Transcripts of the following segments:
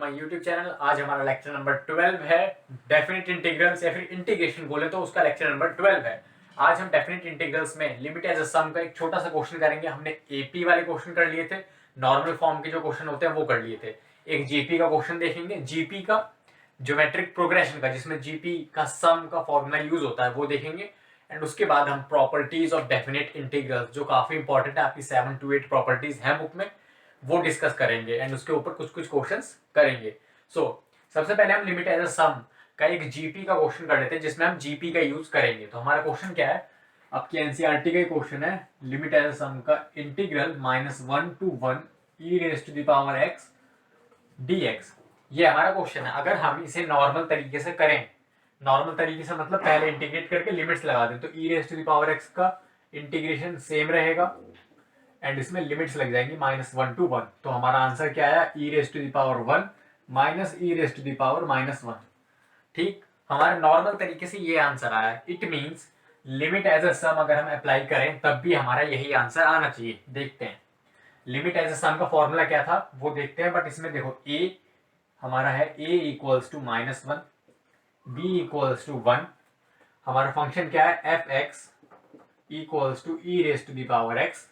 My YouTube channel. आज हमारा lecture number 12 है। डेफिनेट इंटीग्रल्स या फिर इंटीग्रेशन बोले तो उसका लेक्चर नंबर 12 है। आज हम डेफिनेट इंटीग्रल्स में लिमिट एज अ सम का एक छोटा सा क्वेश्चन करेंगे। हमने एपी वाले क्वेश्चन कर लिए थे, नॉर्मल फॉर्म के जो क्वेश्चन होते हैं वो कर लिए थे। एक जीपी का क्वेश्चन देखेंगे, जीपी का ज्योमेट्रिक प्रोग्रेशन का, जिसमें जीपी का सम का फॉर्मूला यूज होता है, वो देखेंगे। एंड उसके बाद हम प्रॉपर्टीज ऑफ डेफिनेट इंटीग्रल्स, जो काफी इंपॉर्टेंट है, आपकी 7 to 8 प्रॉपर्टीज है बुक में, वो डिस्कस करेंगे एंड उसके ऊपर कुछ कुछ क्वेश्चंस करेंगे। सबसे पहले हम लिमिट एज अ सम का एक जीपी का क्वेश्चन कर लेते हैं, जिसमें हम जीपी का यूज करेंगे। तो हमारा क्वेश्चन क्या है, आपकी एनसीईआरटी का क्वेश्चन है, लिमिट एज अ सम का integral -1 to 1 e raised to the power x dx। ये हमारा क्वेश्चन है। अगर हम इसे नॉर्मल तरीके से करें, नॉर्मल तरीके से मतलब पहले इंटीग्रेट करके लिमिट्स लगा दें, तो e raised to the power x का इंटीग्रेशन सेम रहेगा एंड इसमें लिमिट्स लग जाएंगी -1 to 1। तो हमारा आंसर क्या आया, e raised to the power 1 minus e raised to the power -1। ठीक, हमारे नॉर्मल तरीके से ये आंसर आया। It means limit as a sum अगर हम अप्लाई करें तब भी हमारा यही आंसर आना चाहिए। देखते हैं लिमिट एज अ सम का फॉर्मूला क्या था, वो देखते हैं। बट इसमें देखो a हमारा है a equals to -1, b equals to 1। हमारा फंक्शन क्या है, f(x) equals to e raised to the power x।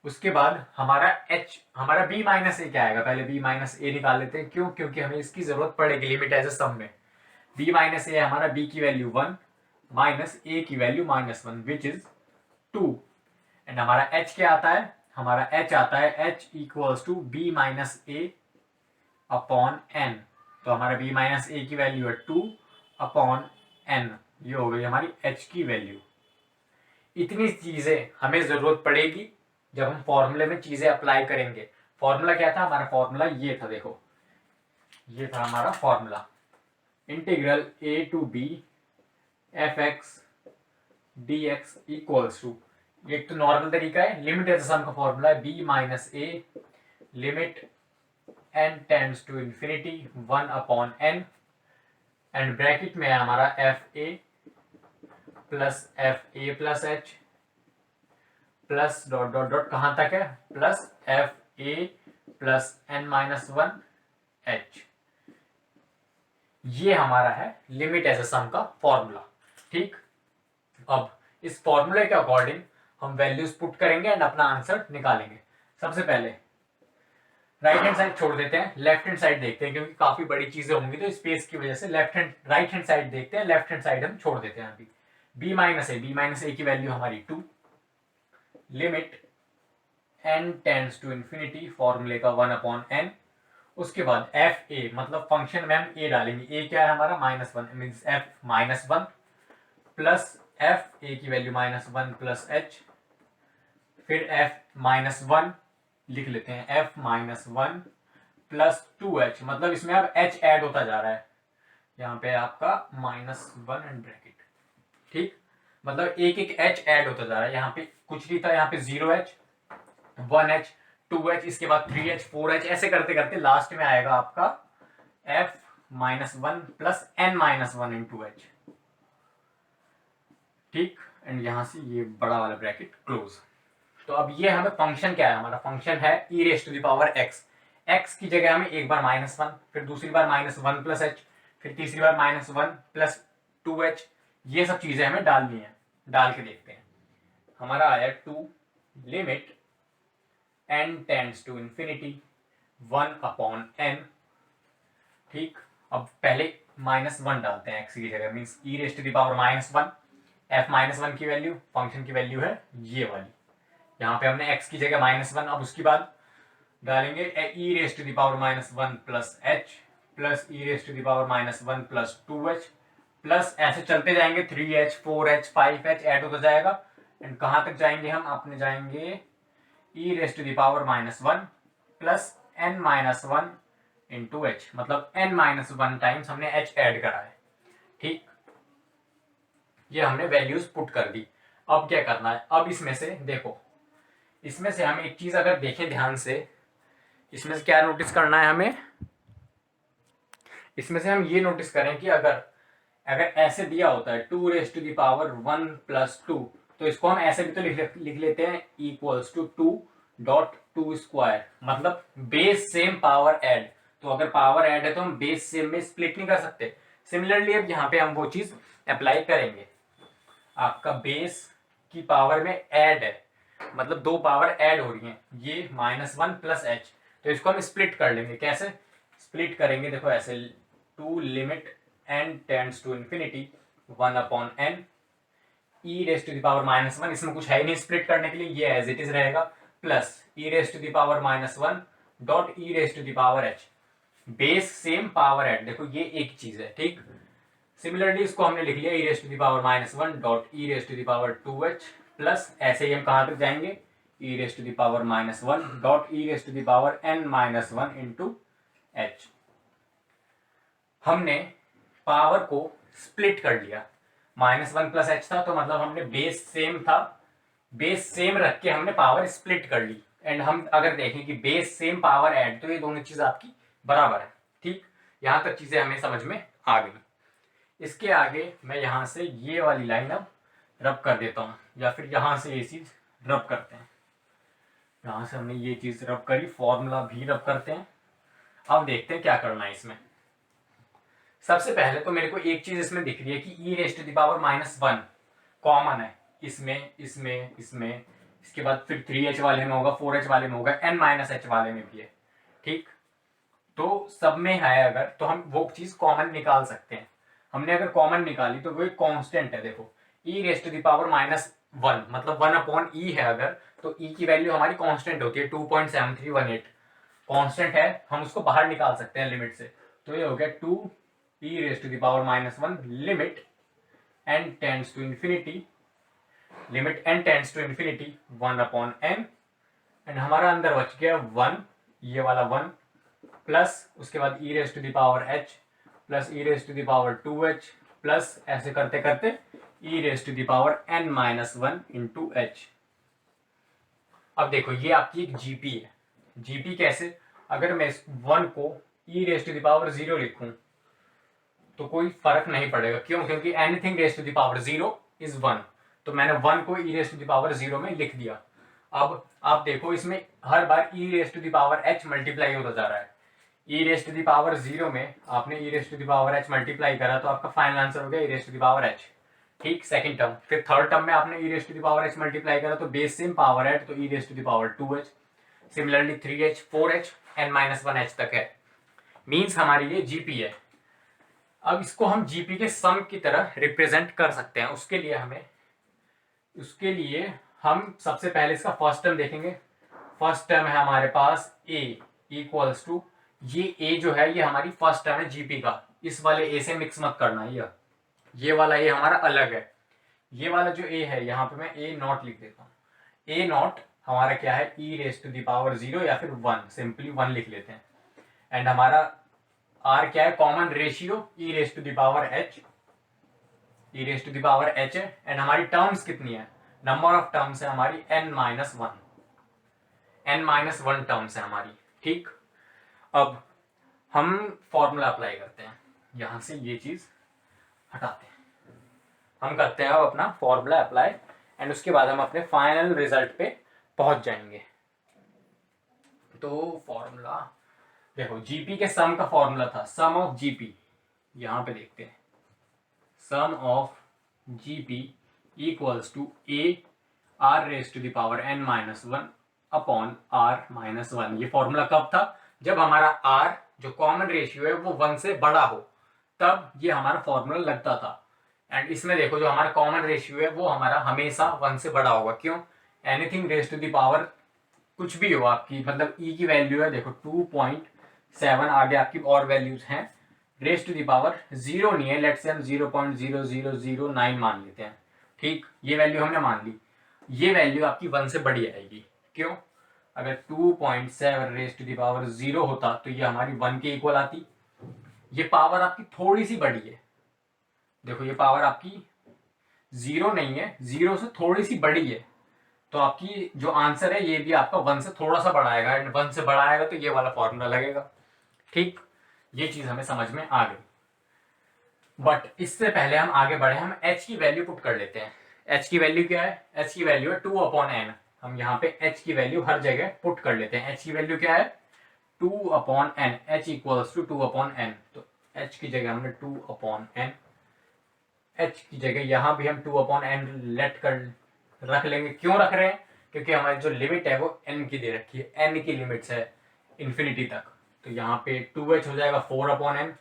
उसके बाद हमारा h, हमारा b माइनस ए क्या आएगा, पहले b माइनस ए निकाल लेते हैं। क्यों? क्योंकि हमें इसकी जरूरत पड़ेगी लिमिट एज अ सम में। b माइनस ए हमारा, b की वैल्यू 1 माइनस a की वैल्यू -1 विच इज 2। एंड हमारा h क्या आता है, हमारा h आता है h equals to b minus A upon n। तो हमारा b माइनस ए की वैल्यू है 2 अपॉन n। ये हो गई हमारी h की वैल्यू। इतनी चीजें हमें जरूरत पड़ेगी जब हम फॉर्मूले में चीजें अप्लाई करेंगे। फॉर्मूला क्या था हमारा, फॉर्मूला ये था, देखो ये था हमारा formula, integral a to b f(x) dx equals to, एक तो नॉर्मल तरीका है, लिमिट एज सम का फॉर्मूला है b minus A limit n tends to infinity 1 upon n and bracket में है हमारा fa plus fa plus h plus dot dot dot कहां तक है, plus fa plus n-1 h। ये हमारा है लिमिट एज अ सम का फॉर्मूला। ठीक, अब इस फॉर्मूले के अकॉर्डिंग हम वैल्यूज पुट करेंगे एंड अपना आंसर निकालेंगे। सबसे पहले राइट हैंड साइड छोड़ देते हैं, लेफ्ट हैंड साइड देखते हैं, क्योंकि काफी बड़ी चीजें होंगी तो स्पेस की वजह से राइट हैंड साइड देखते हैं, लेफ्ट हैंड साइड हम छोड़ देते हैं। अभी b माइनस ए की वैल्यू हमारी 2, limit n tends to infinity, फॉर्मूले का 1 अपॉन n। उसके बाद एफ ए, मतलब फंक्शन में हम a डालेंगे, a क्या है हमारा -1 means f -1 plus f a की वैल्यू -1 प्लस h, फिर f -1 लिख लेते हैं, f -1 प्लस 2h, मतलब इसमें अब h ऐड होता जा रहा है, यहाँ पे आपका -1 एंड ब्रैकेट। ठीक, मतलब एक एक h ऐड होता जा रहा है। यहाँ पे कुछ नहीं था, यहाँ पे 0h 1h 2h, इसके बाद 3h 4h, ऐसे करते करते लास्ट में आएगा आपका f -1 plus n-1 into h। ठीक, एंड यहां से ये बड़ा वाला ब्रैकेट क्लोज। तो अब ये हमें फंक्शन क्या है, हमारा फंक्शन है e raised to the power x। x की जगह हमें एक बार -1, फिर दूसरी बार -1 प्लस h, फिर तीसरी बार -1 प्लस 2h, ये सब चीजें हमें डालनी है। डाल के देखते हैं, हमारा आया 2 limit n tends to infinity 1 upon n। ठीक, अब पहले -1 डालते हैं x की जगह, means e raised to the power -1। f -1 की वैल्यू, फंक्शन की वैल्यू है ये वाली, यहाँ पे हमने x की जगह -1। अब उसके बाद डालेंगे e raised to the power -1 plus h plus e raised to the power -1 plus 2h, plus ऐसे चलते जाएंगे, 3h 4h 5h ऐड होता जाएगा एंड कहां तक जाएंगे हम, अपने जाएंगे e raised to the power -1 plus n-1 into h, मतलब n-1 टाइम्स हमने h ऐड करा है। ठीक, ये हमने वैल्यूज पुट कर दी। अब क्या करना है, अब इसमें से देखो, इसमें से हम एक चीज अगर देखें ध्यान से, इसमें से क्या नोटिस करना है हमें, इसमें से हम ये नोटिस करें कि अगर ऐसे दिया होता है 2 raised to the power 1 plus 2, तो इसको हम ऐसे भी तो लिख लेते हैं, इक्वल्स टू 2 डॉट 2 स्क्वायर, मतलब बेस सेम पावर ऐड। तो अगर पावर ऐड है तो हम बेस सेम में स्प्लिट नहीं कर सकते। सिमिलरली अब यहाँ पे हम वो चीज अप्लाई करेंगे। आपका बेस की पावर में ऐड है, मतलब दो पावर ऐड हो रही हैं, ये -1 प्लस एच, तो इसको हम स्प्लिट कर लेंगे। कैसे स्प्लिट करेंगे, देखो ऐसे, two limit n tends to infinity 1/n e raise to the power -1, इसमें कुछ है ही नहीं स्प्लिट करने के लिए, ये एज इट इज रहेगा, plus e raise to the power -1 dot e raise to the power h, base same power add, देखो ये एक चीज है, ठीक। सिमिलरली इसको हमने लिख लिया e raise to the power -1 dot e raise to the power 2h, plus ऐसे ही हम कहां तक जाएंगे, e raise to the power -1 dot e raise to the power n-1 into h। हमने पावर को स्प्लिट कर लिया, -1 प्लस एच था, तो मतलब हमने बेस सेम था, बेस सेम रख के हमने पावर स्प्लिट कर ली। एंड हम अगर देखें कि बेस सेम पावर ऐड, तो ये दोनों चीज आपकी बराबर है, ठीक। यहां तक चीजें हमें समझ में आ गई। इसके आगे मैं यहां से ये वाली लाइन अब रब कर देता हूं, या फिर यहां से ये चीज रब करते हैं। यहां से हमने ये चीज रब करी, फॉर्मूला भी रब करते हैं। अब देखते हैं क्या करना है इसमें। सबसे पहले तो मेरे को एक चीज इसमें दिख रही है कि e raise to the power -1 common है इसमें, इसमें, इसमें, इसके बाद फिर 3h वाले में होगा, 4h वाले में होगा, n-h वाले में भी है, ठीक। तो सब में है अगर, तो हम वो चीज कॉमन निकाल सकते हैं। हमने अगर कॉमन निकाली तो वो एक कांस्टेंट है, देखो e raise to the power -1 मतलब 1/e है अगर, तो e की वैल्यू हमारी कांस्टेंट होती है 2.7318, कांस्टेंट है, हम उसको बाहर निकाल सकते हैं लिमिट से। तो ये हो गया 2e raise to the power -1 limit n tends to infinity, limit n tends to infinity 1/n, and हमारा अंदर बच गया 1, ये वाला 1, प्लस उसके बाद e raise to the power h plus e raise to the power 2h, plus ऐसे करते करते e raise to the power n-1 into h। अब देखो ये आपकी एक जीपी है। जीपी कैसे, अगर मैं इस 1 को e raise to the power 0 लिखूं तो कोई फर्क नहीं पड़ेगा, क्यों, क्योंकि anything raise to the power 0 is 1, तो मैंने 1 को e raise to the power 0 में लिख दिया। अब आप देखो इसमें हर बार e raise to the power h multiply होता जा रहा है। e raise to the power 0 में आपने e raise to the power h multiply करा, तो आपका फाइनल आंसर हो गया e raise to the power h, ठीक, सेकंड टर्म। फिर थर्ड टर्म में आपने e raise to the power h multiply करा, तो बेस सेम पावर ऐड, तो e raise to the power 2h, similarly 3h 4h n-1h तक है, means हमारी ये जीपी है। अब इसको हम जीपी के सम की तरह रिप्रेजेंट कर सकते हैं। उसके लिए हम सबसे पहले इसका फर्स्ट टर्म देखेंगे। फर्स्ट टर्म है हमारे पास a इक्वल्स टू, ये a जो है ये हमारी फर्स्ट टर्म है जीपी का, इस वाले a से मिक्स मत करना, ये वाला a हमारा अलग है। ये वाला जो a है यहाँ पे मैं a0 लिख देता हूँ। a0 हमारा क्या है, e raise to the power 0 या फिर 1, सिंपली 1 लिख लेते हैं। एंड हमारा r क्या है, common ratio e raise to the power h, e raise to the power h है। एंड हमारी टर्म्स कितनी है, नंबर ऑफ टर्म्स है हमारी n-1, n-1 टर्म्स है हमारी, ठीक। अब हम फॉर्मूला अप्लाई करते हैं, यहां से ये चीज हटाते हैं, हम करते हैं अब अपना फॉर्मूला अप्लाई, एंड उसके बाद हम अपने फाइनल रिजल्ट पे पहुंच जाएंगे। तो फॉर्मूला देखो, जीपी के सम का फॉर्मूला था सम ऑफ जीपी, यहां पे देखते हैं, sum of GP equals to A R raise to the power n-1 upon r-1। ये फॉर्मूला कब था, जब हमारा r जो कॉमन रेशियो है वो 1 से बड़ा हो, तब ये हमारा फॉर्मूला लगता था। एंड इसमें देखो जो हमारा कॉमन रेशियो है वो हमारा हमेशा 1 से बड़ा होगा, क्यों, anything raise to the power कुछ भी हो आपकी, मतलब e की वैल्यू है देखो 2.7, आगे आपकी और वैल्यूज हैं, रेज टू द पावर 0 नहीं है, लेट्स से हम 0.0009 मान लेते हैं, ठीक, ये वैल्यू हमने मान ली। ये वैल्यू आपकी 1 से बड़ी आएगी, क्यों, अगर 2.7 रेज टू द पावर 0 होता तो ये हमारी 1 के इक्वल आती। ये पावर आपकी थोड़ी सी बड़ी है, देखो ये पावर आपकी 0 नहीं है, 0 से थोड़ी सी बड़ी है, तो आपकी जो आंसर है ये भी आपका 1 से थोड़ा सा बड़ा आएगा, एंड 1 से बड़ा आएगा तो ये वाला फॉर्मूला लगेगा, ठीक। ये चीज हमें समझ में आ गई। बट इससे पहले हम आगे बढ़े, हम h की वैल्यू पुट कर लेते हैं। h की वैल्यू क्या है, h की वैल्यू है 2/n, हम यहाँ पे h की वैल्यू हर जगह पुट कर लेते हैं। h की वैल्यू क्या है, 2/n, h equals to 2/n। तो h की जगह हमने 2/n, h की जगह यहाँ भी हम 2/n लेट कर रख लेंगे। क्यों रख रहे हैं? क्योंकि हमारी जो लिमिट है वो n की दे रखी है, n की लिमिट्स है इन्फिनिटी तक। तो यहाँ पे 2h हो जाएगा 4/n,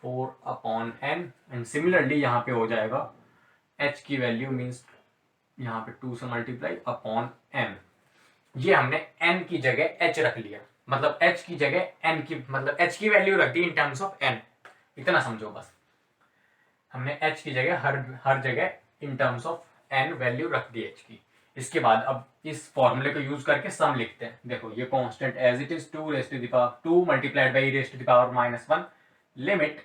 4/n, एंड सिमिलरली यहाँ पे हो जाएगा h की वैल्यू मीन्स यहाँ पे 2 से मल्टीप्लाई अपॉन n। ये हमने n की जगह h रख लिया, मतलब h की जगह n की, मतलब h की वैल्यू रख दी इन टर्म्स ऑफ n। इतना समझो बस, हमने h की जगह हर जगह in terms of n value रख दी h की। इसके बाद अब इस फॉर्मूले को यूज करके सम लिखते हैं। देखो ये constant as it is 2 raise to the power 2 multiplied by raise to the power -1 limit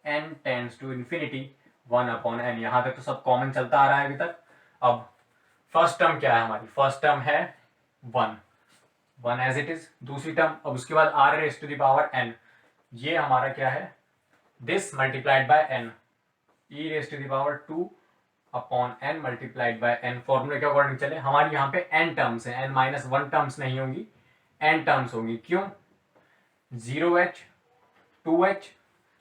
n tends to infinity 1/n। यहाँ तक तो सब कॉमन चलता आ रहा है अभी तक। अब फर्स्ट टर्म क्या है हमारी? फर्स्ट टर्म है 1 एज इट इज। दूसरी टर्म, अब उसके बाद r raise to the power n, ये हमारा क्या है? This multiplied by n, e raise to the power 2/n multiplied by n। फॉर्मूले के अकॉर्डिंग चले, हमारी यहाँ पे n टर्म्स है, n-1 टर्म्स नहीं होंगी, n टर्म्स होंगी। क्यों? 0h 2h,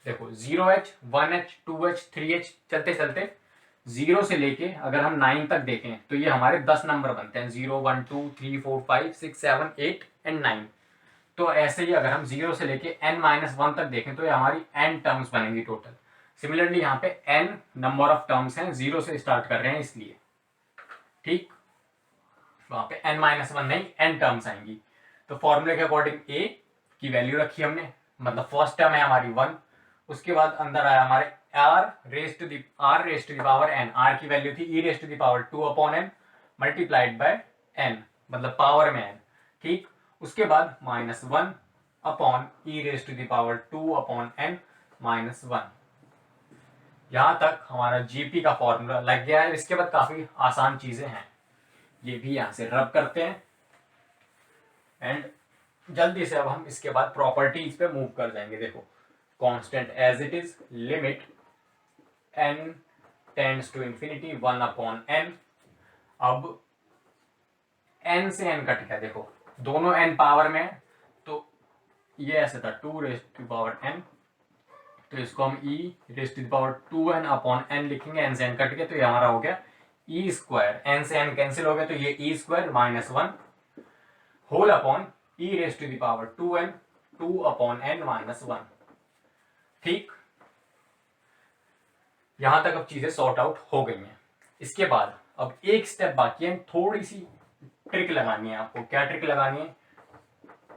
देखो 0h 1h 2h 3h चलते चलते 0 से लेके अगर हम 9 तक देखें तो ये हमारे 10 नंबर बनते हैं, 0 1 2 3 4 5 6 7 8 एंड 9। तो ऐसे ही अगर हम 0 से लेके n-1 तक देखें तो ये हमारी n टर्म्स बनेंगी टोटल। सिमिलरली यहाँ पे n नंबर ऑफ टर्म्स हैं, 0 से स्टार्ट कर रहे हैं इसलिए, ठीक। वहां पे n-1 नहीं, n टर्म्स आएंगी। तो फॉर्मूले के अकॉर्डिंग a की वैल्यू रखी हमने, मतलब फर्स्ट टर्म है हमारी 1। उसके बाद अंदर आया हमारे r raise to the power n, r की वैल्यू थी e raise to the power 2/n multiplied by n, मतलब पावर में n, ठीक। उसके बाद -1 upon e raise to the power 2/n -1। यहां तक हमारा जीपी का फॉर्मूला लग गया है। इसके बाद काफी आसान चीजें हैं, ये भी यहां से रब करते हैं एंड जल्दी से अब हम इसके बाद प्रॉपर्टीज पे मूव कर जाएंगे। देखो constant as it is, limit n tends to infinity 1/n। अब n से n कट गया, देखो दोनों n पावर में है, तो ये ऐसे था 2 रेज़ टू पावर n, तो इसको हम e raise to power 2n/n लिखेंगे। n से n कट गया तो ये हमारा हो गया e स्क्वायर, n से n कैंसिल हो गया तो ये e square -1 whole upon e raise to power 2n 2/n -1, ठीक। यहां तक अब चीजें सॉर्ट आउट हो गई हैं। इसके बाद अब एक स्टेप बाकी है, थोड़ी सी ट्रिक लगानी है आपको। क्या ट्रिक लगानी है?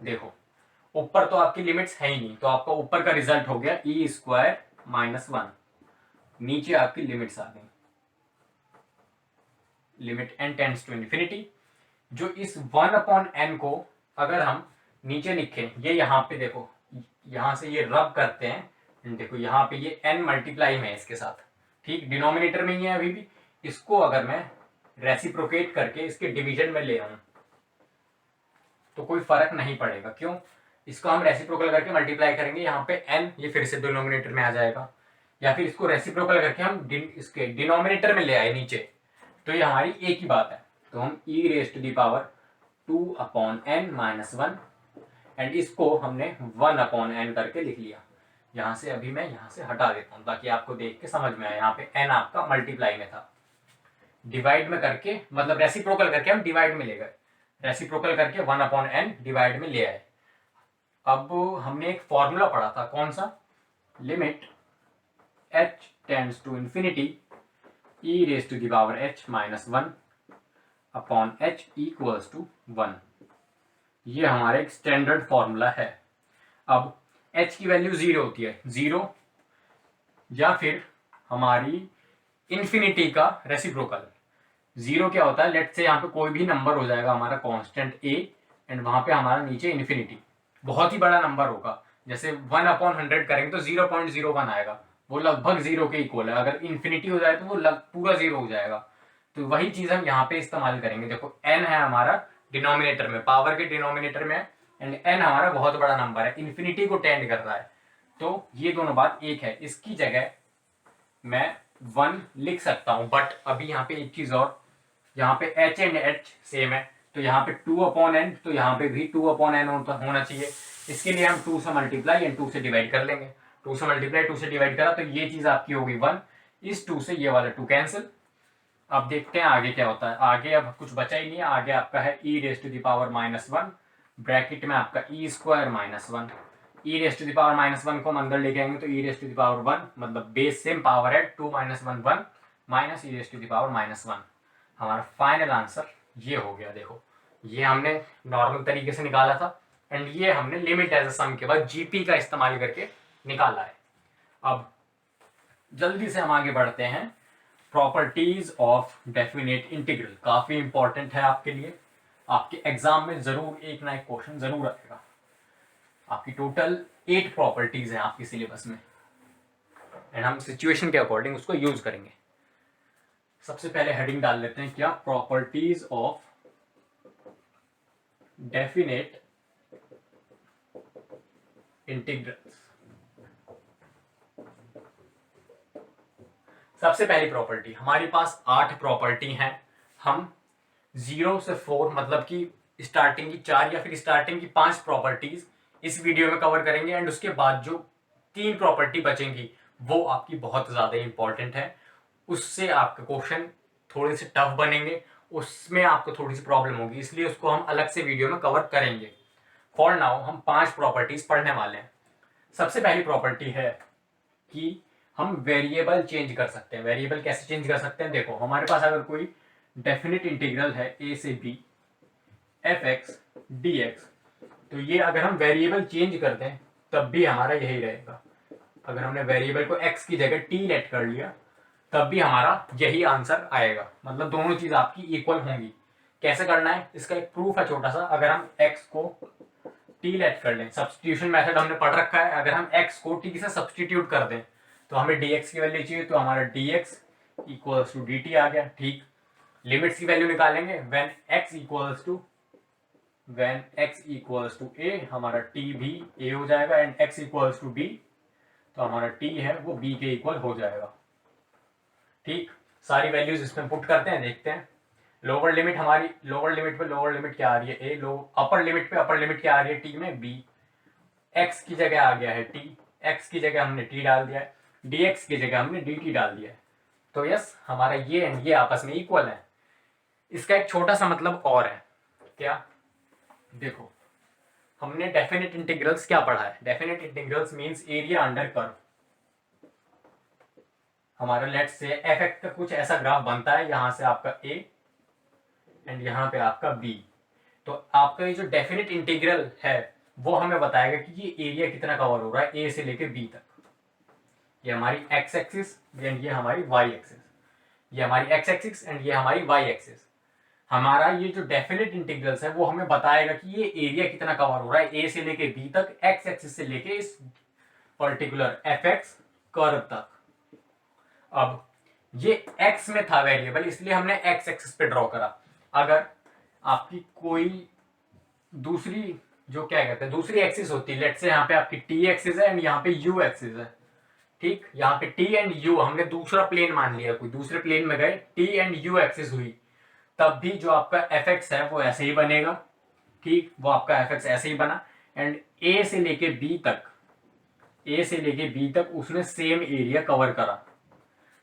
देखो ऊपर तो आपकी लिमिट्स है ही नहीं, तो आपका ऊपर का रिजल्ट हो गया e स्क्वायर -1, नीचे आपकी लिमिट्स आ गई, limit n tends to infinity. जो इस 1/n को अगर हम नीचे लिखें, ये यहाँ पे देखो, यहां से ये रब करते हैं, देखो यहाँ पे ये n मल्टीप्लाई में है इसके साथ, ठीक, डिनोमिनेटर में ही है अभी भी। इसको अगर मैं रेसिप्रोकेट करके इसके डिवीजन में ले आऊं तो कोई फर्क नहीं पड़ेगा। क्यों? इसको हम रेसिप्रोकल करके मल्टीप्लाई करेंगे, यहाँ पे n ये फिर से डिनोमिनेटर में आ जाएगा, या फिर इसको रेसिप्रोकल करके हम इसके डिनोमिनेटर में ले आए नीचे, तो ये हमारी एक ही बात है। तो हम e raise to the power 2/n -1 and इसको हमने 1/n करके लिख लिया। यहां से अभी मैं यहां से हटा देता हूं ताकि आपको देख के समझ में आए। यहाँ पे n आपका मल्टीप्लाई में था, डिवाइड में करके, मतलब रेसिप्रोकल करके हम डिवाइड में ले गए, रेसिप्रोकल करके 1/n डिवाइड में ले आए। अब हमने एक फॉर्मूला पढ़ा था, कौन सा? Limit h tends to infinity e raise to the power h -1 upon h equals to 1। ये हमारा एक स्टैंडर्ड फॉर्मूला है। अब h की वैल्यू 0 होती है, 0 या फिर हमारी इंफिनिटी का रेसिप्रोकल। 0 क्या होता है? लेट से यहाँ पे कोई भी नंबर हो जाएगा हमारा कांस्टेंट a एंड वहां पे हमारा नीचे इंफिनिटी, बहुत ही बड़ा नंबर होगा, जैसे 1/100 करेंगे तो 0.01 आएगा, वो लगभग 0 के इक्वल है। अगर इंफिनिटी हो जाए तो वो पूरा 0 हो जाएगा। तो वही चीज हम यहाँ पे इस्तेमाल करेंगे। देखो n है हमारा डिनोमिनेटर में, पावर के डिनोमिनेटर में है, एंड n हमारा बहुत बड़ा नंबर है, इंफिनिटी को टेंड कर रहा है, तो ये दोनों बात एक है। इसकी जगह मैं 1 लिख सकता हूं, बट अभी यहाँ पे एक चीज और, यहाँ पे h एंड h सेम है, तो यहाँ पे 2/n, तो यहाँ पे भी 2/n होना चाहिए। इसके लिए हम 2 से मल्टीप्लाई एंड 2 से डिवाइड कर लेंगे। 2 से मल्टीप्लाई 2 से डिवाइड करा तो ये चीज आपकी होगी 1, इस 2 से ये वाला 2 कैंसिल। अब देखते हैं आगे क्या होता है। आगे अब कुछ बचा ही नहीं है, आगे आपका है e⁻⁻1 ब्रैकेट में आपका e² - 1। e⁻⁻1 को हम अंदर लेके आएंगे तो e⁻1 मतलब बेस सेम पावर है 2 - 1 1 माइनस e⁻1। हमारा फाइनल आंसर ये हो गया। देखो ये हमने नॉर्मल तरीके से निकाला था एंड ये हमने लिमिट एज अ सम के बाद जीपी का इस्तेमाल करके निकाला है। अब जल्दी से हम आगे बढ़ते हैं। प्रॉपर्टीज ऑफ डेफिनेट इंटीग्रल काफी इंपॉर्टेंट है आपके लिए, आपके एग्जाम में जरूर एक ना एक क्वेश्चन जरूर आएगा। आपकी टोटल 8 प्रॉपर्टीज हैं आपके सिलेबस में एंड हम सिचुएशन के अकॉर्डिंग उसको यूज करेंगे। सबसे पहले हेडिंग डाल लेते हैं क्या, प्रॉपर्टीज ऑफ डेफिनेट इंटीग्रल्स। सबसे पहली प्रॉपर्टी, हमारे पास 8 प्रॉपर्टी हैं। हम 0 से 4 मतलब कि स्टार्टिंग की 4 या फिर स्टार्टिंग की 5 प्रॉपर्टीज इस वीडियो में कवर करेंगे एंड उसके बाद जो 3 प्रॉपर्टी बचेंगी वो आपकी बहुत ज्यादा इंपॉर्टेंट है। उससे आपके क्वेश्चन थोड़े से टफ बनेंगे, उसमें आपको थोड़ी सी प्रॉब्लम होगी, इसलिए उसको हम अलग से वीडियो में कवर करेंगे। फॉर नाउ हम 5 प्रॉपर्टीज पढ़ने वाले हैं। सबसे पहली प्रॉपर्टी है कि हम वेरिएबल चेंज कर सकते हैं। वेरिएबल कैसे चेंज कर सकते हैं, देखो हमारे पास अगर कोई डेफिनेट इंटीग्रल है a से b f(x) dx, तो ये अगर हम वेरिएबल चेंज कर दें तब भी हमारा यही रहेगा। अगर हमने वेरिएबल को x की जगह t लेट कर लिया तब भी हमारा यही आंसर आएगा, मतलब दोनों चीज आपकी इक्वल होंगी। कैसे करना है, इसका एक प्रूफ है छोटा सा। अगर हम x को t लेट कर लें, सब्स्टिट्यूशन मेथड हमने पढ़ रखा है, अगर हम x को t से सब्स्टिट्यूट कर दें तो हमें dx की वैल्यू चाहिए, तो हमारा dx इक्वल्स टू dt आ गया। ठीक, लिमिट्स की वैल्यू निकालेंगे when x equals to a, हमारा t भी a हो जाएगा and x equals to b, तो हमारा t है वो b के इक्वल हो जाएगा। ठीक, सारी वैल्यूज इसमें पुट करते हैं, देखते हैं। लोअर लिमिट हमारी, लोअर लिमिट पे लोअर लिमिट क्या आ रही है a, अपर लिमिट पे अपर लिमिट क्या आ रही है t में b, x की जगह आ गया है t, x की जगह हमने t डाल दिया है, dx की जगह हमने dt डाल दिया है। तो यस, हमारा ये एंड ये आपस में इक्वल है। इसका एक छोटा सा मतलब और है, क्या, देखो हमने डेफिनेट इंटीग्रल्स क्या पढ़ा है। Definite integrals means area under curve. हमारा लेट्स से एफ(x) का कुछ ऐसा ग्राफ बनता है, यहां से आपका a एंड यहां पे आपका b। तो आपका ये जो डेफिनेट इंटीग्रल है वो हमें बताएगा कि ये एरिया कितना कवर हो रहा है a से लेके b तक। ये हमारी x एक्सिस एंड ये हमारी y एक्सिस, ये हमारी x एक्सिस एंड ये हमारी y एक्सिस। हमारा ये जो डेफिनेट इंटीग्रल्स है वो हमें बताएगा कि ये एरिया कितना कवर हो रहा है a से लेके b तक, x एक्सिस से लेके इस पर्टिकुलर f(x) कर्व तक। अब ये x में था वेरिएबल, इसलिए हमने x एक्सिस पे ड्रॉ करा। अगर आपकी कोई दूसरी जो क्या कहते हैं दूसरी एक्सिस होती है, लेट्स से यहाँ पे आपकी t एक्सिस है एंड यहाँ पे u एक्सिस है। ठीक, यहाँ पे t एंड u हमने दूसरा प्लेन मान लिया, कोई दूसरे प्लेन में गए, t एंड u एक्सिस हुई, तब भी जो आपका f(x) है वो ऐसे ही बनेगा। ठीक, वो आपका f(x) ऐसे ही बना एंड a से लेके b तक उसने सेम एरिया कवर करा।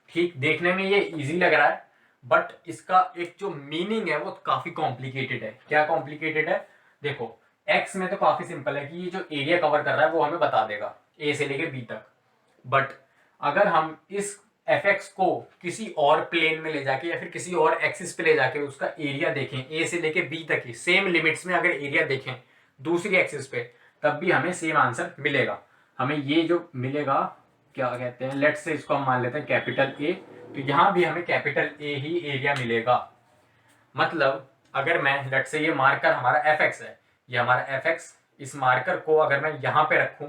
ठीक, देखने में ये इजी लग रहा है बट इसका एक जो मीनिंग है वो काफी कॉम्प्लिकेटेड है। क्या कॉम्प्लिकेटेड है, देखो x में तो काफी सिंपल है कि ये जो एरिया कवर कर रहा है वो हमें बता देगा a से लेके b तक, बट अगर हम इस f(x) को किसी और प्लेन में ले जाके या फिर किसी और एक्सिस पे ले जाके उसका एरिया देखें a से लेके b तक ही सेम लिमिट्स में अगर एरिया देखें दूसरी एक्सिस पे, तब भी हमें सेम आंसर मिलेगा। हमें ये जो मिलेगा क्या कहते हैं, लेट्स से इसको हम मान लेते हैं कैपिटल A, तो यहां भी हमें कैपिटल A ही एरिया मिलेगा। मतलब अगर मैं लेट्स से ये मार्कर हमारा f(x) है, ये हमारा f(x), इस मार्कर को अगर मैं यहाँ पे रखूं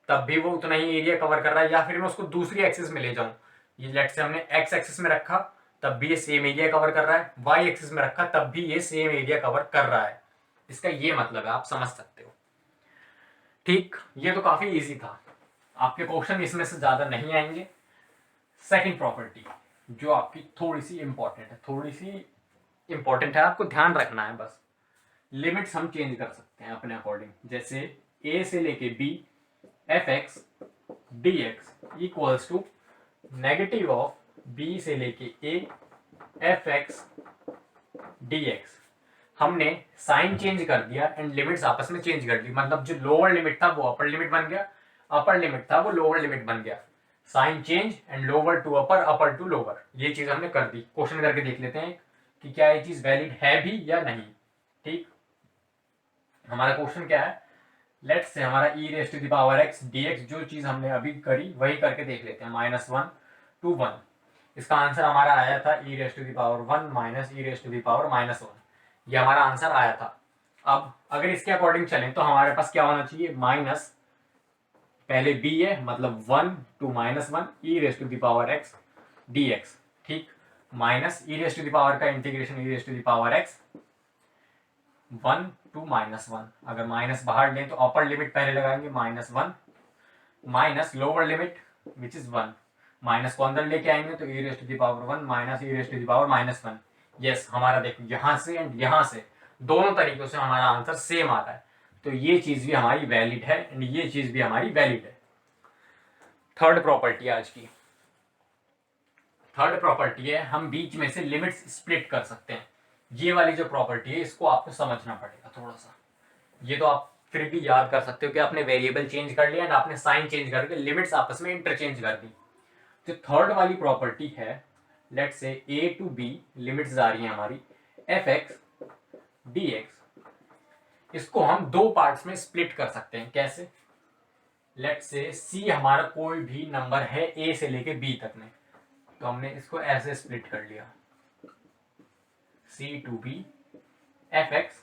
तब भी वो उतना ही एरिया कवर कर रहा है, या फिर मैं उसको दूसरी एक्सिस में ले जाऊं, ये लेट्स से हमने x एक्सिस में रखा तब भी ये सेम एरिया कवर कर रहा है, y एक्सिस में रखा तब भी ये सेम एरिया कवर कर रहा है। इसका ये मतलब है, आप समझ सकते हो। ठीक, ये तो काफी इजी था, आपके क्वेश्चन इसमें से ज्यादा नहीं आएंगे। सेकंड प्रॉपर्टी जो आपकी थोड़ी सी इंपॉर्टेंट है, आपको ध्यान रखना है बस। लिमिट्स हम चेंज कर सकते हैं अपने अकॉर्डिंग, जैसे a से लेके b fx dx equals to negative of b से लेके a fx dx। हमने साइन चेंज कर दिया एंड लिमिट्स आपस में चेंज कर दी, मतलब जो लोअर लिमिट था वो अपर लिमिट बन गया, अपर लिमिट था वो लोअर लिमिट बन गया। Sign change and lower to upper, upper to lower, ये चीज हमने कर दी। क्वेश्चन करके देख लेते हैं कि क्या ये चीज वैलिड है भी या नहीं। ठीक, हमारा क्वेश्चन क्या है, लेट्स से हमारा e raise to the power x dx, जो चीज हमने अभी करी वही करके देख लेते हैं, -1 to 1। इसका आंसर हमारा आया था e raise to the power 1 minus e raise to the power -1, ये हमारा आंसर आया था। अब अगर इसके अकॉर्डिंग चलें तो हमारे पास क्या होना चाहिए, माइनस पहले b है मतलब 1 to -1 e raise to the power x dx। ठीक, minus e raise to the power का integration e raise to the power x 1 to -1, अगर माइनस बाहर लें तो अपर लिमिट पहले लगाएंगे -1 minus lower limit which is 1, minus को अंदर लेके आएंगे तो e raise to the power 1 minus e raise to the power -1। Yes, हमारा देखो यहाँ से एंड यहाँ से दोनों तरीकों से हमारा आंसर सेम आ रहा है, तो ये चीज भी हमारी वैलिड है एंड ये चीज भी हमारी वैलिड है। थर्ड प्रॉपर्टी आज की, थर्ड प्रॉपर्टी है हम बीच में से लिमिट्स स्प्लिट कर सकते हैं। ये वाली जो प्रॉपर्टी है इसको आपको समझना पड़ेगा थोड़ा सा, ये तो आप फिर भी याद कर सकते हो कि आपने वेरिएबल चेंज कर लिया एंड आपने साइन चेंज करके लिमिट्स आपस में इंटरचेंज कर दी। तो थर्ड वाली प्रॉपर्टी है, let's say a to b limits आ रही है हमारी fx dx, इसको हम दो पार्ट्स में स्प्लिट कर सकते हैं। कैसे, लेट्स से c हमारा कोई भी नंबर है a से लेके b तक में, तो हमने इसको ऐसे स्प्लिट कर लिया, c to b fx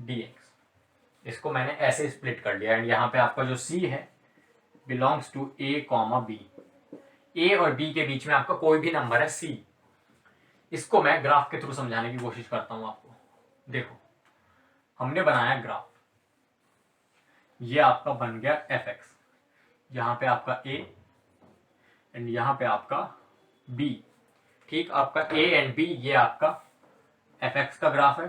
dx, इसको मैंने ऐसे स्प्लिट कर लिया एंड यहाँ पे आपका जो c है belongs to a comma b, a और b के बीच में आपका कोई भी नंबर है c। इसको मैं ग्राफ के थ्रू समझाने की कोशिश करता हूं आपको। देखो, हमने बनाया ग्राफ, ये आपका बन गया fx, यहाँ पे आपका a एंड यहाँ पे आपका b। ठीक, आपका a एंड b ये आपका fx का ग्राफ है।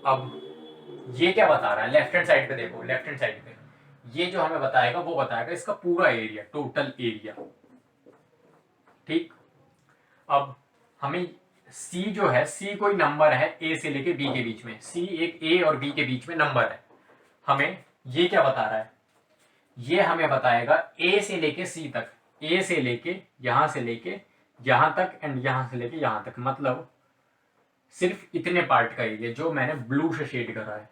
अब ये क्या बता रहा है, लेफ्ट हैंड साइड पे देखो, लेफ्ट हैंड साइड पे ये जो हमें बताएगा वो बताएगा इसका पूरा एरिया, टोटल एरिया। ठीक, अब हमें c जो है, c कोई नंबर है a से लेके b के बीच में, c एक a और b के बीच में नंबर है। हमें ये क्या बता रहा है, ये हमें बताएगा a से लेके c तक, a से लेके यहां तक एंड यहां से लेके यहां तक, मतलब सिर्फ इतने पार्ट का एरिया जो मैंने ब्लू से शेड करा है।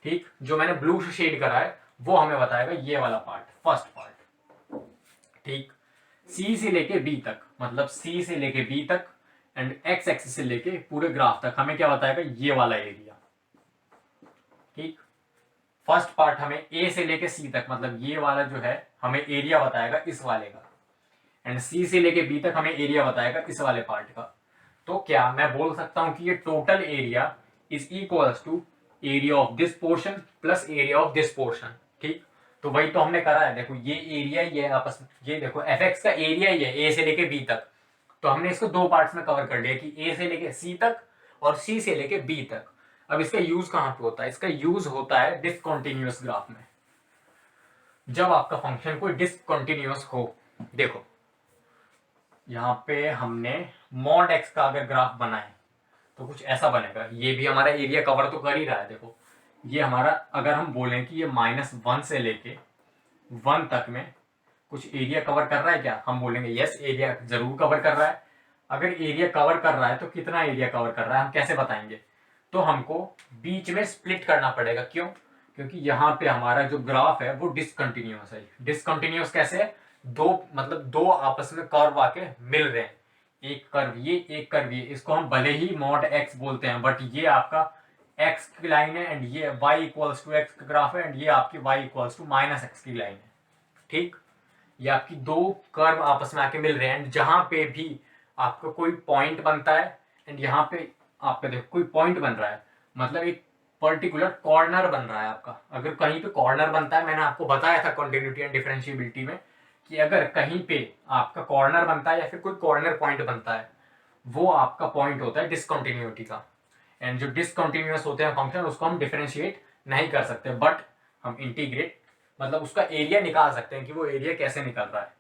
ठीक, जो मैंने ब्लू से शेड करा है वो हमें बताएगा ये वाला पार्ट, फर्स्ट पार्ट। ठीक, c से लेके b तक, मतलब c से लेके b तक एंड x एक्सिस से लेके पूरे ग्राफ तक हमें क्या बताएगा, ये वाला एरिया। ठीक, फर्स्ट पार्ट हमें a से लेके c तक, मतलब ये वाला जो है हमें एरिया बताएगा इस वाले का, एंड c से लेके b तक हमें एरिया बताएगा इस वाले पार्ट का। तो क्या मैं बोल सकता हूं कि ये total area is equals to area of this portion plus area of this portion. ठीक, तो वही तो हमने करा है। देखो ये एरिया ही है आपस में, ये देखो fx का एरिया ही है a से लेके b तक, तो हमने इसको दो पार्ट्स में कवर कर लिया कि a से लेके c तक और c से लेके b तक। अब इसका यूज कहां पे होता है, इसका यूज होता है डिसकंटिन्यूअस ग्राफ में, जब आपका फंक्शन कोई डिसकंटिन्यूअस हो। देखो यहाँ पे हमने मॉड x का अगर ग्राफ बनाए तो कुछ ऐसा बनेगा, ये भी हमारा एरिया कवर तो कर ही रहा है। देखो ये हमारा, अगर हम बोलें कि ये -1 से लेके 1 तक में कुछ एरिया कवर कर रहा है क्या, हम बोलेंगे यस एरिया जरूर कवर कर रहा है। अगर एरिया कवर कर रहा है तो कितना एरिया कवर कर रहा है हम कैसे बताएंगे, तो हमको बीच में स्प्लिट करना पड़ेगा। क्यों, क्योंकि यहाँ पे हमारा जो ग्राफ है वो डिसकंटिन्यूअस है। डिसकंटिन्यूअस कैसे है, दो मतलब दो आपस में कर्व आके मिल रहे हैं, एक कर्व ये एक कर्व ये, इसको हम भले ही मॉड x बोलते हैं बट ये आपका x की लाइन है एंड ये y इक्वल्स टू x का ग्राफ है एंड ये आपकी y इक्वल्स टू -x की लाइन है। ठीक, ये आपकी दो कर्व आपस में आके मिल रहे हैं एंड जहां पे भी आपका कोई पॉइंट बनता है एंड यहाँ पे आपका देखो कोई पॉइंट बन रहा है, मतलब एक पर्टिकुलर कॉर्नर बन रहा है आपका। अगर कहीं पे कॉर्नर बनता है, मैंने आपको बताया था कॉन्टिन्यूटी एंड डिफरेंशिएबिलिटी में कि अगर कहीं पे आपका कॉर्नर बनता है या फिर कोई कॉर्नर पॉइंट बनता है, वो आपका पॉइंट होता है डिसकंटिन्यूटी का। एंड जो डिसकंटिन्यूअस होते हैं फंक्शन उसको हम डिफरेंशिएट नहीं कर सकते, बट हम इंटीग्रेट मतलब उसका एरिया निकाल सकते हैं कि वो एरिया कैसे निकल रहा है।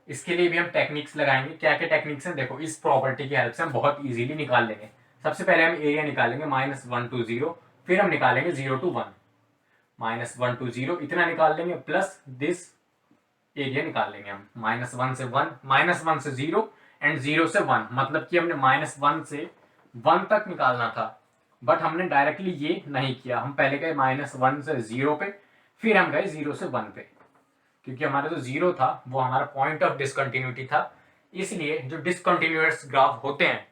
इसके लिए भी हम टेक्निक्स लगाएंगे। क्या क्या टेक्निक्स हैं देखो, इस प्रॉपर्टी की हेल्प से हम बहुत इजीली निकाल लेंगे। सबसे पहले हम एरिया निकालेंगे -1 to 0, फिर हम निकालेंगे 0 to 1। -1 to 0 इतना निकाल लेंगे, प्लस दिस एरिया निकाल लेंगे हम -1 से 1, -1 से 0 एंड 0 से 1, मतलब कि हमने -1 से 1 तक निकालना था, बट हमने डायरेक्टली ये नहीं किया। हम पहले गए -1 से 0 पे, फिर हम गए 0 से 1 पे, क्योंकि हमारा जो 0 था वो हमारा पॉइंट ऑफ डिसकंटिन्यूटी था। इसलिए जो डिसकंटिन्यूअस ग्राफ होते हैं,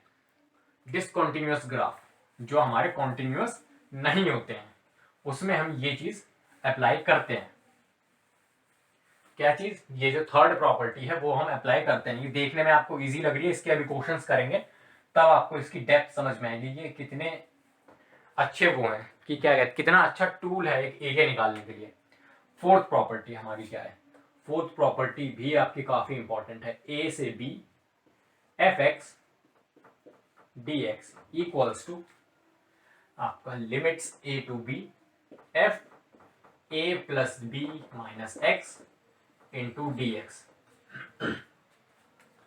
डिसकंटिन्यूअस ग्राफ जो हमारे कॉन्टिन्यूअस नहीं होते हैं, उसमें हम ये चीज अप्लाई करते हैं। क्या चीज? ये जो थर्ड प्रॉपर्टी है वो हम अप्लाई करते हैं। ये देखने में आपको इजी लग रही है, इसके अभी क्वेश्चंस करेंगे तब आपको इसकी डेप्थ समझ में आएगी, ये कितने अच्छे वो हैं कि क्या कहते, कितना अच्छा टूल है एक एरिया निकालने के लिए। फोर्थ प्रॉपर्टी हमारी क्या है? फोर्थ प्रॉपर्टी भी आपकी काफी इंपॉर्टेंट है। ए से B F x D x equals to आपका limits A to B F A plus B minus x into D x.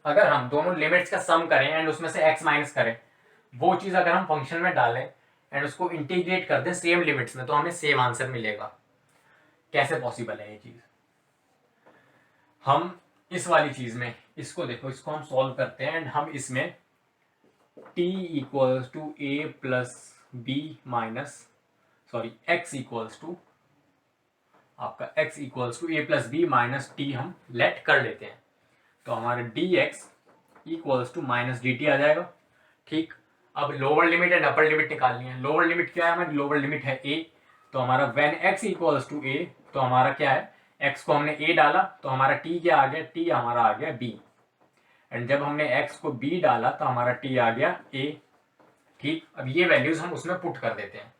अगर हम दोनों लिमिट्स का सम करें एंड उसमें से x माइनस करें, वो चीज अगर हम फंक्शन में डालें एंड उसको इंटीग्रेट कर दें सेम लिमिट्स में, तो हमें सेम आंसर मिलेगा। कैसे पॉसिबल है ये चीज? हम इस वाली चीज में इसको देखो, इसको हम सॉल्व करते हैं एंड हम इसमें t equals to A plus B minus x equals to आपका x equals to A plus B minus T हम लेट कर लेते हैं, तो हमारे dx equals to minus D T आ जाएगा। ठीक, अब lower limit and upper limit निकालनी है। लोअर लिमिट क्या है हमारी? लोअर लिमिट है a, तो हमारा when x equals to a, तो हमारा क्या है, x को हमने a डाला तो हमारा t क्या आ गया? t हमारा आ गया b, एंड जब हमने x को b डाला तो हमारा t आ गया a। ठीक, अब ये वैल्यूज हम उसमें पुट कर देते हैं।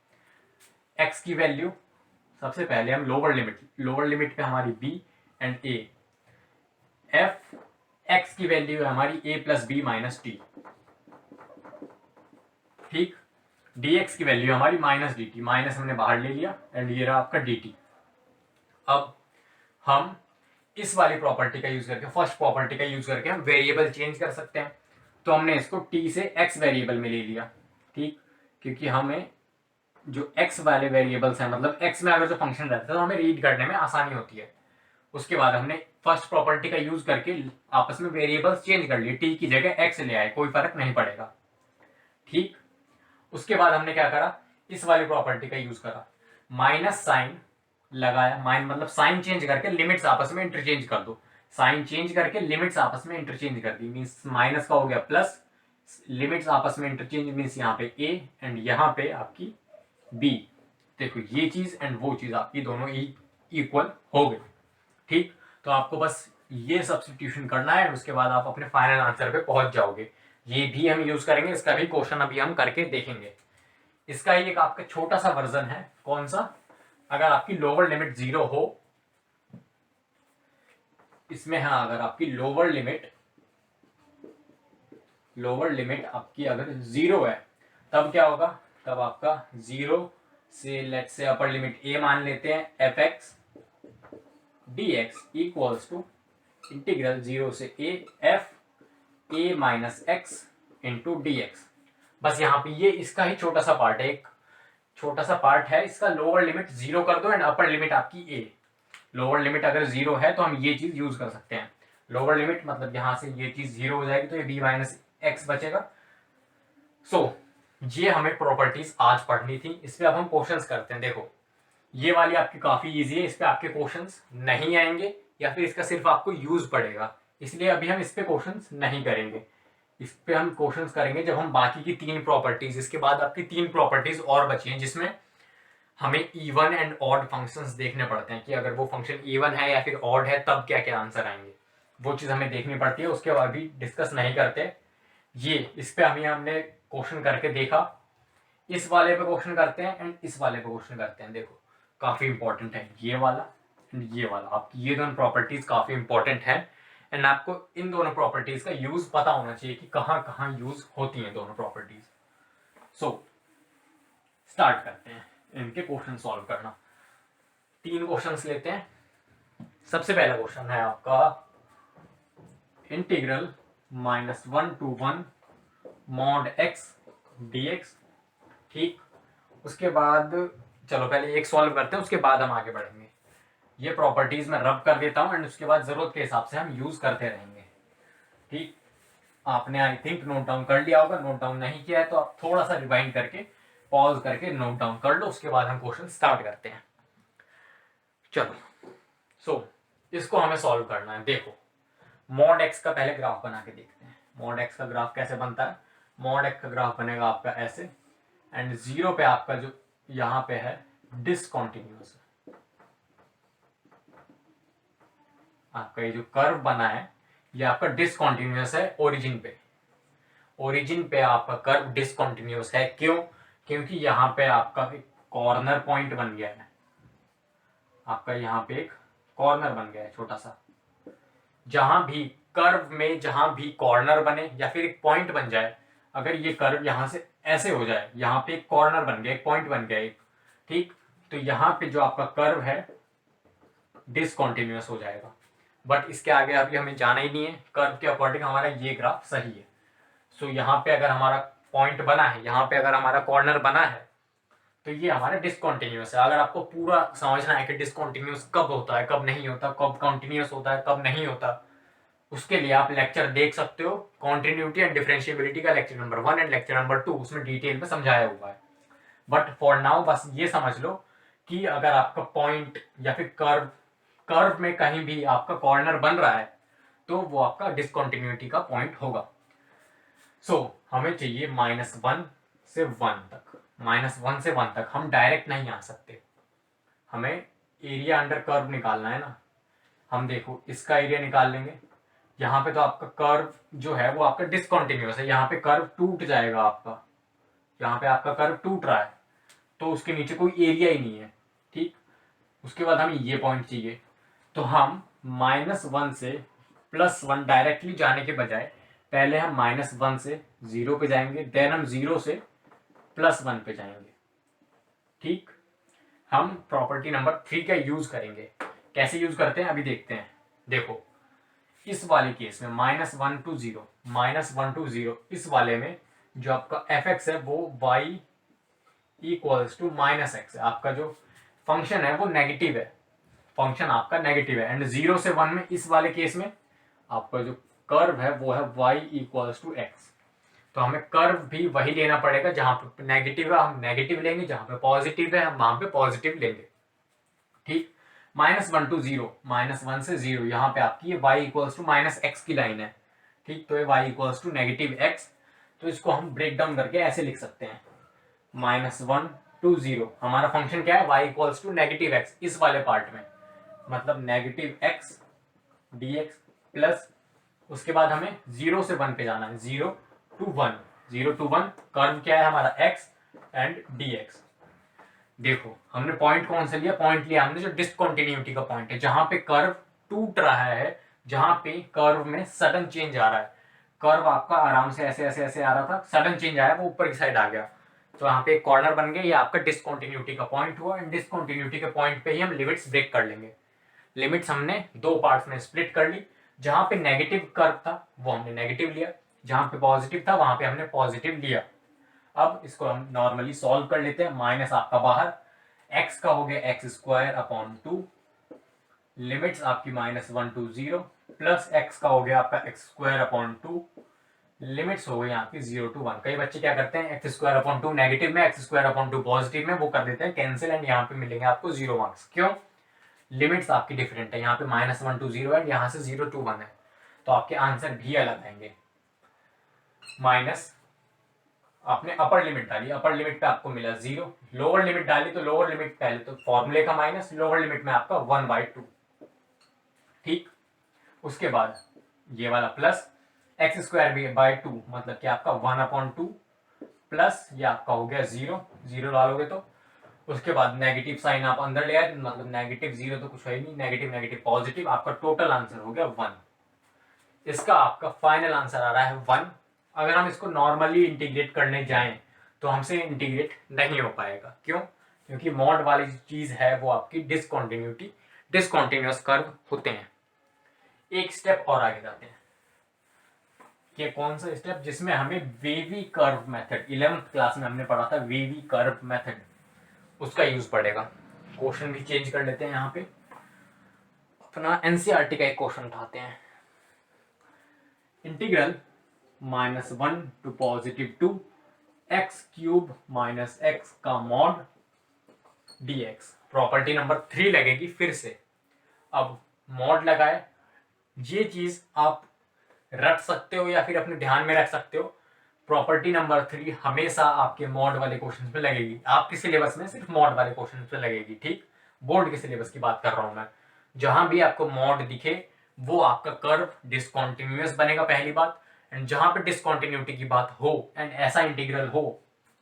x की वैल्यू सबसे पहले हम लोअर लिमिट पे हमारी b and a, f x की वैल्यू है हमारी a plus B minus t. ठीक, dx की वैल्यू हमारी माइनस डी टी, माइनस हमने बाहर ले लिया एंड ये रहा आपका dt। अब हम इस वाली प्रॉपर्टी का यूज करके, फर्स्ट प्रॉपर्टी का यूज करके हम वेरिएबल चेंज कर सकते हैं। तो हमने इसको t से x वेरिएबल में ले लिया। ठीक, क्योंकि हमें जो x वाले वेरिएबल्स हैं, मतलब x में अगर जो फंक्शन रहता है तो हमें रीड करने में आसानी होती है। उसके बाद हमने फर्स्ट प्रॉपर्टी का यूज करके आपस में वेरिएबल्स चेंज कर लिए, t की जगह x ले आए, कोई फर्क नहीं पड़ेगा। ठीक, उसके बाद हमने क्या करा, इस वाली प्रॉपर्टी का यूज करा, माइनस साइन लगाया, माइन मतलब साइन चेंज करके लिमिट्स आपस में इंटरचेंज कर दो, साइन चेंज करके लिमिट्स आपस में इंटरचेंज कर दी, मीन्स माइनस का हो गया प्लस, लिमिट्स आपस में इंटरचेंज मीन्स यहाँ पे a एंड यहाँ पे आपकी b। देखो ये चीज एंड वो चीज आपकी दोनों इक्वल हो गई। ठीक, तो आपको बस ये सब्स्टिट्यूशन करना है, उसके बाद आप अपने फाइनल आंसर पे पहुंच जाओगे। ये भी हम यूज करेंगे, इसका भी क्वेश्चन अभी हम करके देखेंगे। इसका ही एक आपका छोटा सा वर्जन है। कौन सा? अगर आपकी लोअर लिमिट 0 हो, इसमें हाँ, अगर आपकी लोअर लिमिट आपकी अगर 0 है, तब क्या होगा? तब आपका 0 से लेट से अपर लिमिट a मान लेते हैं, f x D x equals to integral 0 से a f a minus x into D x. बस यहाँ पे ये इसका ही छोटा सा पार्ट है, एक छोटा सा पार्ट है इसका। लोअर लिमिट 0 कर दो एंड अपर लिमिट आपकी a। लोअर लिमिट अगर 0 है तो हम ये चीज यूज कर सकते हैं। लोअर लिमिट मतलब यहाँ से ये चीज 0 हो जाएगी तो ये b माइनस एक्स बचेगा। सो ये हमें प्रॉपर्टीज आज पढ़नी थी, इस पे अब हम क्वेश्चंस करते हैं। देखो ये वाली आपकी काफी इजी है, इस पे आपके क्वेश्चंस नहीं आएंगे या फिर इसका सिर्फ आपको यूज पड़ेगा, इसलिए अभी हम इस पे क्वेश्चंस नहीं करेंगे। इस पे हम क्वेश्चंस करेंगे जब हम बाकी की 3 प्रॉपर्टीज, इसके बाद आपकी 3 प्रॉपर्टीज और बची हैं जिसमें हमें इवन एंड ऑड फंक्शंस देखने पड़ते हैं कि अगर वो फंक्शन इवन है या फिर ऑड है तब क्या क्या आंसर आएंगे, वो चीज हमें देखनी पड़ती है। उसके बाद भी डिस्कस नहीं करते ये, इस पे हमने क्वेश्चन करके देखा। इस वाले पे क्वेश्चन करते हैं एंड इस वाले पे क्वेश्चन करते हैं। देखो काफी इंपॉर्टेंट है ये वाला एंड ये वाला, आपकी ये दोनों प्रॉपर्टीज काफी इंपॉर्टेंट है एंड आपको इन दोनों प्रॉपर्टीज का यूज पता होना चाहिए कि कहाँ कहाँ यूज होती हैं दोनों प्रॉपर्टीज। सो स्टार्ट करते हैं इनके क्वेश्चन सॉल्व करना। 3 क्वेश्चंस लेते हैं। सबसे पहला क्वेश्चन है आपका integral -1 to 1 mod x dx। ठीक, उसके बाद चलो पहले एक सॉल्व करते हैं, उसके बाद हम आगे बढ़ेंगे। ये प्रॉपर्टीज मैं रब कर देता हूं एंड उसके बाद जरूरत के हिसाब से हम यूज करते रहेंगे। ठीक, आपने आई थिंक नोट डाउन कर लिया होगा, नोट डाउन नहीं किया है तो आप थोड़ा सा रिवाइंड करके पॉज करके नोट डाउन कर लो, उसके बाद हम क्वेश्चन स्टार्ट करते हैं। चलो इसको हमें सॉल्व करना है। देखो मॉड एक्स का पहले ग्राफ बना के देखते हैं। मॉड एक्स का ग्राफ कैसे बनता है? मॉड एक्स का ग्राफ बनेगा आपका ऐसे, एंड 0 पे आपका जो यहां पे है डिसकंटिन्यूअस, आपका ये जो कर्व बना है ये आपका डिसकंटिन्यूअस है ओरिजिन पे। ओरिजिन पे आपका कर्व डिसकंटिन्यूअस है, क्यों? क्योंकि यहां पे आपका एक कॉर्नर पॉइंट बन गया है, आपका यहां पे एक कॉर्नर बन गया है छोटा सा। जहां भी कर्व में जहां भी कॉर्नर बने या फिर एक पॉइंट बन जाए, अगर ये कर्व यहां से ऐसे हो जाए, यहां पे एक कॉर्नर बन गया, एक पॉइंट बन गया एक, ठीक, तो यहां पे जो आपका कर्व है डिसकंटिन्यूअस हो जाएगा। बट इसके आगे अभी हमें जाना ही नहीं है, कर्व के अकॉर्डिंग हमारा ये ग्राफ सही है। सो यहाँ पे अगर हमारा पॉइंट बना है, यहाँ पे अगर हमारा कॉर्नर बना है, तो ये हमारा डिसकंटिन्यूअस है। अगर आपको पूरा समझना है कि डिसकंटिन्यूअस कब होता है, कब नहीं होता, कब कंटिन्यूअस होता है, कब नहीं होता, उसके लिए आप लेक्चर देख सकते हो। कॉन्टिन्यूटी एंड डिफरेंशिएबिलिटी का lecture number 1 and lecture number 2, उसमें डिटेल में समझाया हुआ है। बट फॉर नाउ बस ये समझ लो कि अगर आपका पॉइंट या फिर कर्व में कहीं भी आपका कॉर्नर बन रहा है तो वो आपका डिसकंटिन्यूटी का पॉइंट होगा। हमें चाहिए -1 से 1 तक। -1 से 1 तक हम डायरेक्ट नहीं आ सकते, हमें एरिया अंडर कर्व निकालना है ना। हम देखो इसका एरिया निकाल लेंगे। यहाँ पे तो आपका कर्व जो है वो आपका डिसकंटिन्यूअस है, यहाँ पे कर्व टूट जाएगा आपका, यहाँ पे आपका कर्व टूट रहा है तो उसके नीचे कोई एरिया ही नहीं है। ठीक, उसके बाद हमें ये पॉइंट चाहिए, तो हम -1 से +1 डायरेक्टली जाने के बजाय पहले हम -1 से 0 पे जाएंगे, देन हम 0 से +1 पे जाएंगे। ठीक, हम प्रॉपर्टी नंबर 3 का यूज करेंगे। कैसे यूज करते हैं अभी देखते हैं। देखो इस वाले केस में -1 to 0, इस वाले में जो आपका fx है वो y = -x है। आपका जो फंक्शन है वो नेगेटिव है, फंक्शन आपका नेगेटिव है। एंड 0 से 1 में इस वाले केस में आपका जो कर्व है वो है y = x। तो हमें कर्व भी वही लेना पड़ेगा, जहां पे नेगेटिव है हम नेगेटिव लेंगे, जहां पे पॉजिटिव है हम वहां पे पॉजिटिव लेंगे। ठीक, -1 to 0, -1 से 0, यहाँ पे आपकी ये y = -x की लाइन है। ठीक, तो ये y = -x, तो इसको हम ब्रेक डाउन करके ऐसे लिख सकते हैं। -1 to 0 हमारा फंक्शन क्या है? y = -x इस वाले पार्ट में, मतलब -x dx प्लस उसके बाद हमें 0 से 1 पे जाना है, 0 to 1 कर्व क्या है हमारा x एंड dx। देखो हमने पॉइंट कौन सा लिया? पॉइंट लिया हमने जो डिसकंटिन्यूटी का पॉइंट है, जहां पे कर्व टूट रहा है, जहां पे कर्व में सडन चेंज आ रहा है। कर्व आपका आराम से ऐसे ऐसे ऐसे आ रहा था, सडन चेंज आया, वो ऊपर की साइड आ गया, तो यहाँ पे एक कॉर्नर बन गया, ये आपका डिसकंटिन्यूटी का पॉइंट हुआ। एंड डिसकंटिन्यूटी के पॉइंट पे ही हम लिमिट्स ब्रेक कर लेंगे। लिमिट्स हमने 2 पार्ट्स में स्प्लिट कर ली। जहां पे नेगेटिव कर्व था वो हमने नेगेटिव लिया, जहां पे पॉजिटिव था वहां पे हमने पॉजिटिव लिया। अब इसको हम नॉर्मली सॉल्व कर लेते हैं। माइनस आपका बाहर, x का हो गया x² लिमिट्स आपकी -1 to 0 प्लस x का हो गया आपका x² लिमिट्स हो गई आपकी 0 to 1। कई बच्चे क्या करते हैं x² नेगेटिव में x² पॉजिटिव में वो कर देते हैं कैंसिल, एंड यहाँ पे मिलेंगे आपको 0 मार्क्स। क्यों? लिमिट्स आपकी डिफरेंट है, यहाँ पे -1 to 0 है, यहाँ से 0 to 1 है, तो आपके आंसर भी अलग आएंगे। माइनस आपने अपर लिमिट डाली, अपर लिमिट पे आपको मिला 0, लोअर लिमिट डाली तो लोअर लिमिट पहले तो फॉर्मूले का माइनस, लोअर लिमिट में आपका 1/2। ठीक, उसके बाद ये वाला प्लस x²/2 मतलब कि आपका 1/2 प्लस ये आपका हो गया 0, 0 डालोगे तो उसके बाद नेगेटिव साइन आप अंदर ले आए, मतलब -0 तो कुछ है ही नहीं, नेगेटिव नेगेटिव पॉजिटिव, आपका टोटल आंसर हो गया 1। इसका आपका फाइनल आंसर आ रहा है 1। अगर हम इसको नॉर्मली इंटीग्रेट करने जाएं तो हमसे इंटीग्रेट नहीं हो पाएगा। क्यों? क्योंकि मॉड वाली चीज है वो आपकी डिसकॉन्टिन्यूअस कर्व होते हैं। एक स्टेप और आगे जाते हैं कि कौन सा स्टेप जिसमें हमें wavy curve method 11th class में हमने पढ़ा था, वेवी कर्व मेथड, उसका यूज पड़ेगा। क्वेश्चन भी चेंज कर लेते हैं। यहाँ पे अपना एनसीईआरटी का एक क्वेश्चन उठाते हैं। Integral -1 to +2 x cube minus x का मॉड dx। प्रॉपर्टी नंबर 3 लगेगी फिर से। अब मॉड लगाए, ये चीज आप रख सकते हो या फिर अपने ध्यान में रख सकते हो। प्रॉपर्टी नंबर 3 हमेशा आपके मॉड वाले क्वेश्चन में लगेगी। आपके सिलेबस में सिर्फ मॉड वाले क्वेश्चन में लगेगी, ठीक। बोर्ड के सिलेबस की बात कर रहा हूं मैं। जहां भी आपको मॉड दिखे वो आपका कर्व डिसकॉन्टिन्यूअस बनेगा, पहली बात। एंड जहां पे डिसकॉन्टिन्यूटी की बात हो एंड ऐसा इंटीग्रल हो,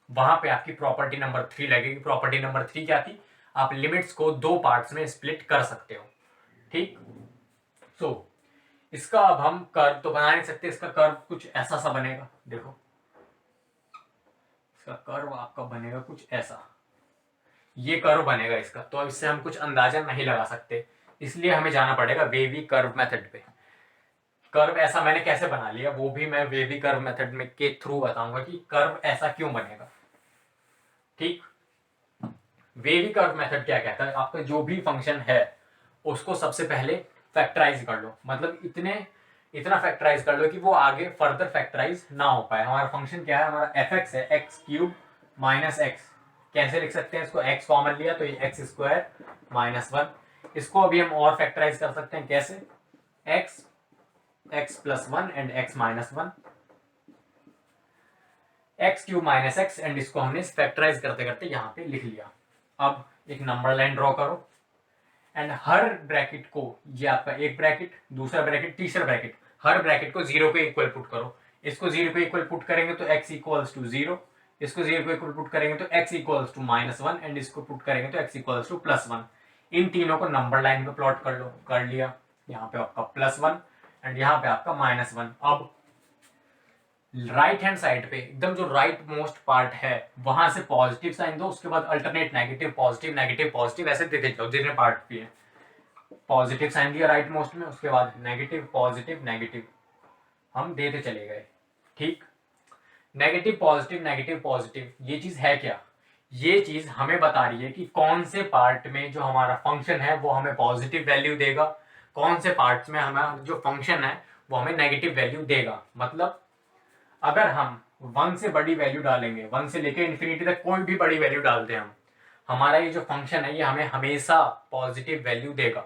वहां पे आपकी प्रॉपर्टी नंबर 3 लगेगी। प्रॉपर्टी नंबर 3 क्या थी? आप लिमिट्स को 2 पार्ट्स में स्प्लिट कर सकते हो, ठीक। सो इसका अब हम कर्व तो बना नहीं सकते। इसका कर्व कुछ ऐसा सा बनेगा, देखो इसका कर्व आपका बनेगा कुछ ऐसा, ये कर्व बनेगा इसका। तो अब इससे हम कुछ अंदाजा नहीं लगा सकते, इसलिए हमें जाना पड़ेगा वेवी कर्व मेथड पे। कर्व ऐसा मैंने कैसे बना लिया वो भी मैं वेवी कर्व मेथड में के थ्रू बताऊंगा कि कर्व ऐसा क्यों बनेगा, ठीक। वेवी कर्व मेथड क्या कहता है? आपका जो भी फंक्शन है उसको सबसे पहले फैक्टराइज कर लो, मतलब इतना फैक्टराइज कर लो कि वो आगे फर्दर फैक्टराइज ना हो पाए। हमारा फंक्शन क्या है? हमारा एफ एक्स है, एक्स क्यूब माइनस एक्स। कैसे लिख सकते हैं इसको? एक्स कॉमन लिया तो ये एक्स स्क्वायर माइनस 1। इसको अभी हम और फैक्टराइज कर सकते हैं। कैसे? X plus 1 and x minus 1, x cube minus x, and इसको हमने फैक्टराइज करते करते यहाँ पे लिख लिया। अब एक नंबर लाइन ड्रॉ करो एंड हर ब्रैकेट को, ये आपका एक ब्रैकेट, दूसरा ब्रैकेट, तीसरा ब्रैकेट, हर ब्रैकेट को 0 पे इक्वल पुट करो। इसको 0 पे इक्वल पुट करेंगे तो x इक्वल्स टू 0, इसको 0 पे इक्वल पुट करेंगे तो x इक्वल्स टू -1, एंड इसको पुट करेंगे तो x इक्वल्स टू +1। इन तीनों को नंबर लाइन पे प्लॉट कर लो। कर लिया। यहाँ पे आपका +1 एंड यहाँ पे आपका -1। अब राइट हैंड साइड पे एकदम जो राइट मोस्ट पार्ट है वहां से पॉजिटिव साइन दो, उसके बाद अल्टरनेट नेगेटिव पॉजिटिव ऐसे देते जाओ जितने पार्ट भी है। पॉजिटिव साइन दिया राइट मोस्ट में, उसके बाद नेगेटिव पॉजिटिव नेगेटिव हम देते चले गए, ठीक। नेगेटिव पॉजिटिव ये चीज है क्या? ये चीज हमें बता रही है कि कौन से पार्ट में जो हमारा फंक्शन है वो हमें पॉजिटिव वैल्यू देगा, कौन से पार्ट्स में हमारा जो फंक्शन है वो हमें नेगेटिव वैल्यू देगा। मतलब अगर हम 1 से बड़ी वैल्यू डालेंगे, 1 से लेकर इन्फिनिटी तक कोई भी बड़ी वैल्यू डालते हैं हम, हमारा ये जो फंक्शन है ये हमें हमेशा पॉजिटिव वैल्यू देगा।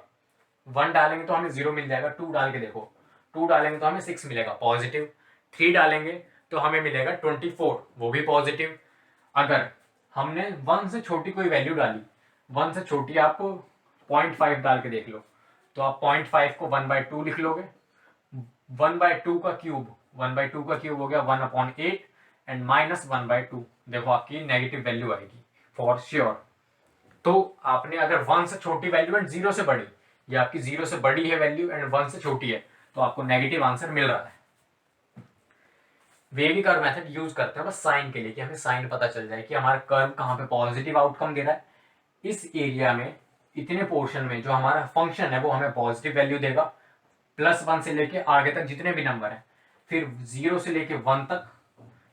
1 डालेंगे तो हमें 0 मिल जाएगा। 2 डाल के देखो, 2 डालेंगे तो हमें 6 मिलेगा पॉजिटिव। 3 डालेंगे तो हमें मिलेगा 24, वो भी पॉजिटिव। अगर हमने 1 से छोटी कोई वैल्यू डाली, 1 से छोटी आप 0.5 डाल के देख लो, तो आप 0.5 को 1/2 लिख लोगे। 1/2 का क्यूब, 1/2 का क्यूब हो गया 1/8 एंड -1/2। देखो आपकी नेगेटिव वैल्यू आएगी फॉर श्योर। तो आपने अगर 1 से छोटी वैल्यू एंड 0 से बड़ी, ये आपकी 0 से बड़ी है वैल्यू एंड 1 से छोटी है, तो आपको नेगेटिव आंसर मिल रहा है। वेवी कर्व मेथड यूज करते हैं बस साइन के लिए, कि हमें साइन पता चल जाए कि हमारा कर्व कहाँ पे पॉजिटिव आउटकम दे रहा है। इस एरिया में इतने पोर्शन में जो हमारा फंक्शन है वो हमें पॉजिटिव वैल्यू देगा, +1 से लेके आगे तक जितने भी नंबर है। फिर 0 से लेके 1 तक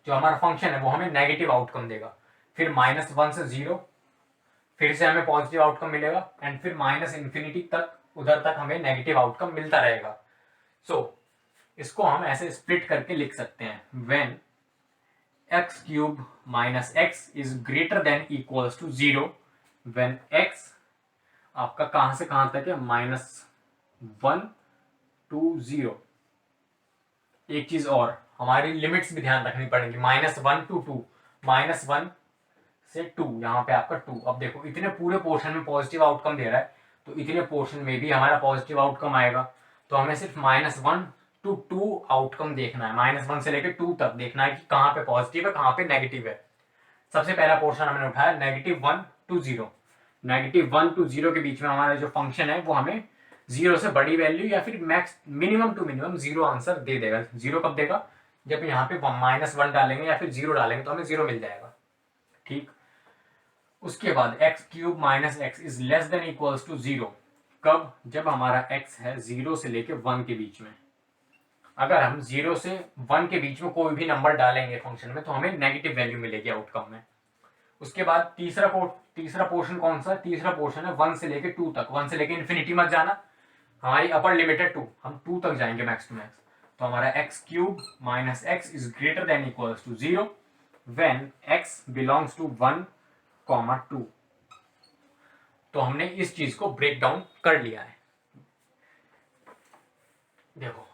जो हमारा फंक्शन है वो हमें नेगेटिव आउटकम देगा। फिर -1 से 0 फिर से हमें पॉजिटिव आउटकम मिलेगा, एंड फिर -∞ तक उधर तक हमें नेगेटिव आउटकम मिलता रहेगा। सो इसको हम ऐसे स्प्लिट करके लिख सकते हैं, when x³ - x is greater than equals to 0, when x आपका कहां से कहां तक है? -1 to 0। एक चीज और, हमारी लिमिट्स भी ध्यान रखनी पड़ेगी। -1 to 2, -1 से 2, यहाँ पे आपका 2। अब देखो इतने पूरे पोर्शन में पॉजिटिव आउटकम दे रहा है, तो इतने पोर्शन में भी हमारा पॉजिटिव आउटकम आएगा। तो हमें सिर्फ -1 to 2 आउटकम देखना है, -1 से लेकर 2 तक देखना है कि कहाँ पे पॉजिटिव है कहाँ पे नेगेटिव है। सबसे पहला पोर्शन हमने उठाया -1 to 0। -1 to 0 के बीच में हमारा जो फंक्शन है वो हमें जीरो से बड़ी वैल्यू या फिर max minimum to minimum zero answer दे देगा। जीरो कब देगा? जब यहाँ पे -1 डालेंगे या फिर जीरो डालेंगे तो हमें जीरो मिल जाएगा। ठीक, उसके बाद x cube minus x is less than equals to zero. कब? जब हमारा एक्स है जीरो से लेके 1 के बीच में। अगर हम 0 से 1 के बीच में कोई भी नंबर डालेंगे फंक्शन में तो हमें नेगेटिव वैल्यू मिलेगी आउटकम में। उसके बाद तीसरा पोर्शन कौन सा? तीसरा पोर्शन है 1 से लेके 2 तक। 1 से लेके इन्फिनिटी मत जाना, हमारी अपर लिमिट है 2, हम 2 तक जाएंगे मैक्स टू मैक्स। तो हमारा x cube minus x is greater than equals to 0 when x belongs to 1, 2। तो हमने इस चीज को ब्रेक डाउन कर लिया है। देखो,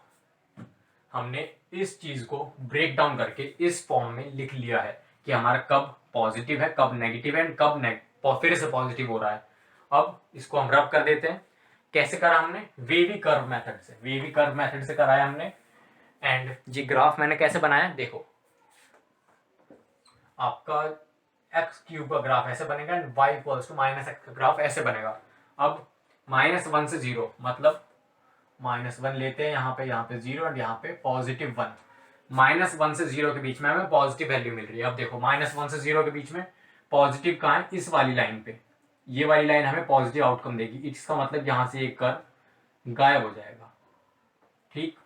हमने इस चीज को ब्रेक डाउन करके इस फॉर्म में लिख लिया है कि हमारा कब पॉजिटिव है, कब नेगेटिव है, कब फिर से पॉजिटिव हो रहा है। अब इसको हम रब कर देते हैं। कैसे करा हमने? वेवी कर्व मेथड से। वेवी कर्व मेथड से कराया हमने। एंड ये ग्राफ मैंने कैसे बनाया? देखो, आपका एक्स क्यूब का ग्राफ ऐसे बनेगा and y equals to minus x का ग्राफ ऐसे बनेगा। अब -1 से 0 मतलब -1 लेते हैं, यहाँ पे 0 एंड यहाँ पे +1। -1 से 0 के बीच में हमें पॉजिटिव वैल्यू मिल रही है। अब देखो, -1 से 0 के बीच में पॉजिटिव कहाँ है? इस वाली लाइन पे। ये वाली लाइन हमें पॉजिटिव आउटकम देगी। इसका मतलब यहाँ से एक कर्व गायब हो जाएगा। ठीक,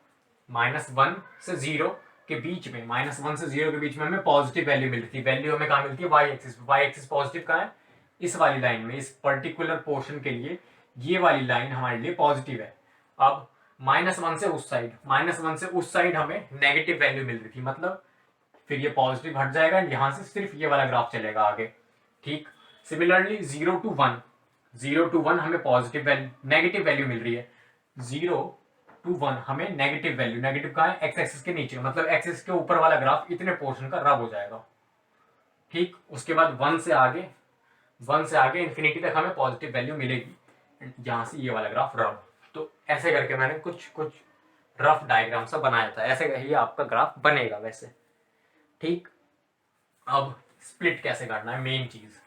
-1 से 0 के बीच में, -1 से 0 के बीच में हमें पॉजिटिव वैल्यू मिलती है। वैल्यू हमें कहाँ मिलती है? Y axis. Y axis positive कहाँ है? इस वाली लाइन में। इस पर्टिकुलर पोर्शन के लिए ये वाली लाइन हमारे लिए पॉजिटिव है। अब -1 से उस साइड हमें नेगेटिव वैल्यू मिल रही थी, मतलब फिर ये पॉजिटिव हट जाएगा, यहाँ से सिर्फ ये वाला ग्राफ चलेगा आगे। ठीक, सिमिलरली 0 to 1 हमें पॉजिटिव वैल्यू, नेगेटिव वैल्यू मिल रही है। 0 to 1 हमें नेगेटिव वैल्यू, नेगेटिव कहाँ है? एक्स एक्सिस के नीचे, मतलब एक्स एक्सिस के ऊपर वाला ग्राफ इतने पोर्शन का रब हो जाएगा। ठीक, उसके बाद 1 से आगे इन्फिनिटी तक हमें पॉजिटिव वैल्यू मिलेगी, यहाँ से ये वाला ग्राफ रब। तो ऐसे करके मैंने कुछ रफ डायग्राम सा बनाया था। ऐसे ही आपका ग्राफ बनेगा वैसे। ठीक, अब स्प्लिट कैसे करना है, मेन चीज।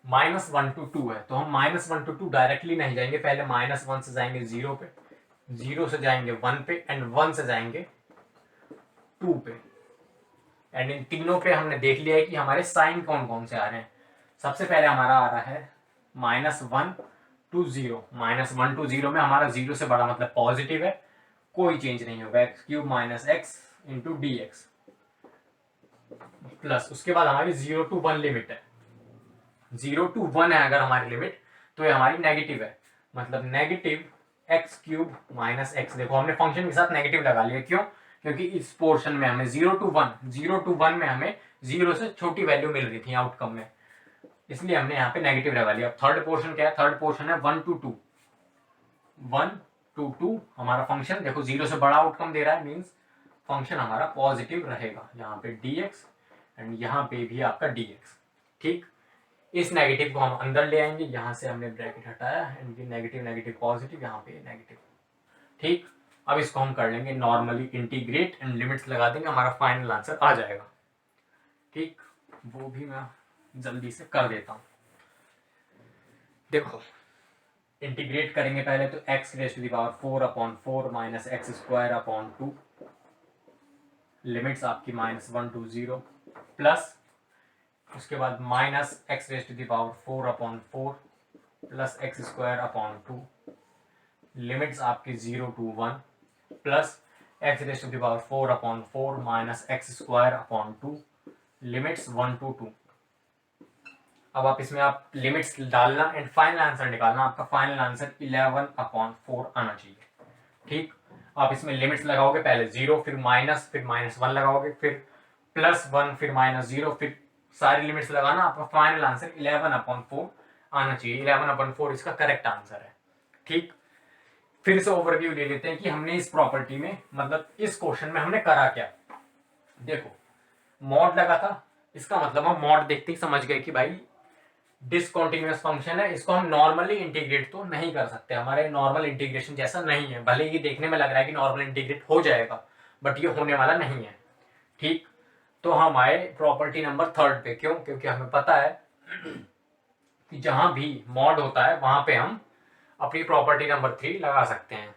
-1 to 2 है तो हम -1 to 2 डायरेक्टली नहीं जाएंगे, पहले -1 से जाएंगे 0 पे, 0 से जाएंगे 1 पे एंड 1 से जाएंगे 2 पे। एंड इन तीनों पे हमने देख लिया है कि हमारे साइन कौन कौन से आ रहे हैं। सबसे पहले हमारा आ रहा है -1 to 0। -1 to 0 में हमारा 0 से बड़ा मतलब पॉजिटिव है, कोई चेंज नहीं होगा। X cube minus x into D x plus, उसके बाद हमारी 0 to 1 लिमिट है। 0 to 1 है अगर हमारी लिमिट, तो ये हमारी नेगेटिव है, मतलब negative x cube minus x. देखो, हमने फंक्शन के साथ नेगेटिव लगा लिया। क्यों? क्योंकि इस पोर्शन में हमें 0 to 1 में हमें 0 से छोटी वैल्यू मिल रही थी आउटकम में, इसलिए हमने यहाँ पे नेगेटिव लगा लिया। अब थर्ड पोर्शन क्या है? थर्ड पोर्शन है 1 to 2 हमारा फंक्शन। देखो, 0 से बड़ा आउटकम दे रहा है, मीन्स फंक्शन हमारा पॉजिटिव रहेगा। यहाँ पे dx एंड यहाँ पे भी आपका dx। ठीक, इस नेगेटिव को हम अंदर ले आएंगे, यहाँ से हमने ब्रैकेट हटाया एंड ये नेगेटिव नेगेटिव पॉजिटिव, यहाँ पे नेगेटिव। ठीक, अब इसको हम कर लेंगे नॉर्मली इंटीग्रेट एंड लिमिट्स लगा देंगे, हमारा फाइनल आंसर आ जाएगा। ठीक, वो भी मैं जल्दी से कर देता हूँ। देखो, इंटीग्रेट करेंगे पहले तो x raise to the power 4/4 minus x square upon 2, limits आपकी -1 to 0 प्लस, उसके बाद minus x raise to the power 4/4 plus x square upon 2, limits आपकी 0 to 1 plus x raise to the power 4/4 minus x square upon 2, limits 1 to 2। अब आप इसमें आप limits डालना and final answer निकालना। आपका फाइनल आंसर 11/4 आना चाहिए। ठीक, आप इसमें लिमिट्स लगाओगे, पहले 0 फिर -1 लगाओगे, फिर +1 फिर -0, फिर सारी लिमिट्स लगाना, आपका फाइनल आंसर 11/4 आना चाहिए। 11/4 इसका करेक्ट आंसर है। ठीक, फिर से ओवरव्यू ले लेते हैं कि हमने इस प्रॉपर्टी में, मतलब इस क्वेश्चन में हमने करा क्या। देखो, मॉड लगा था, इसका मतलब हम मॉड देखते ही समझ गए कि भाई डिसकंटिन्यूअस फंक्शन है, इसको हम नॉर्मली इंटीग्रेट तो नहीं कर सकते, हमारे नॉर्मल इंटीग्रेशन जैसा नहीं है। भले ही देखने में लग रहा है कि नॉर्मल इंटीग्रेट हो जाएगा, बट ये होने वाला नहीं है। ठीक, तो हम आए प्रॉपर्टी नंबर 3 पे। क्यों? क्योंकि हमें पता है कि जहां भी मॉड होता है वहां पे हम अपनी प्रॉपर्टी नंबर 3 लगा सकते हैं।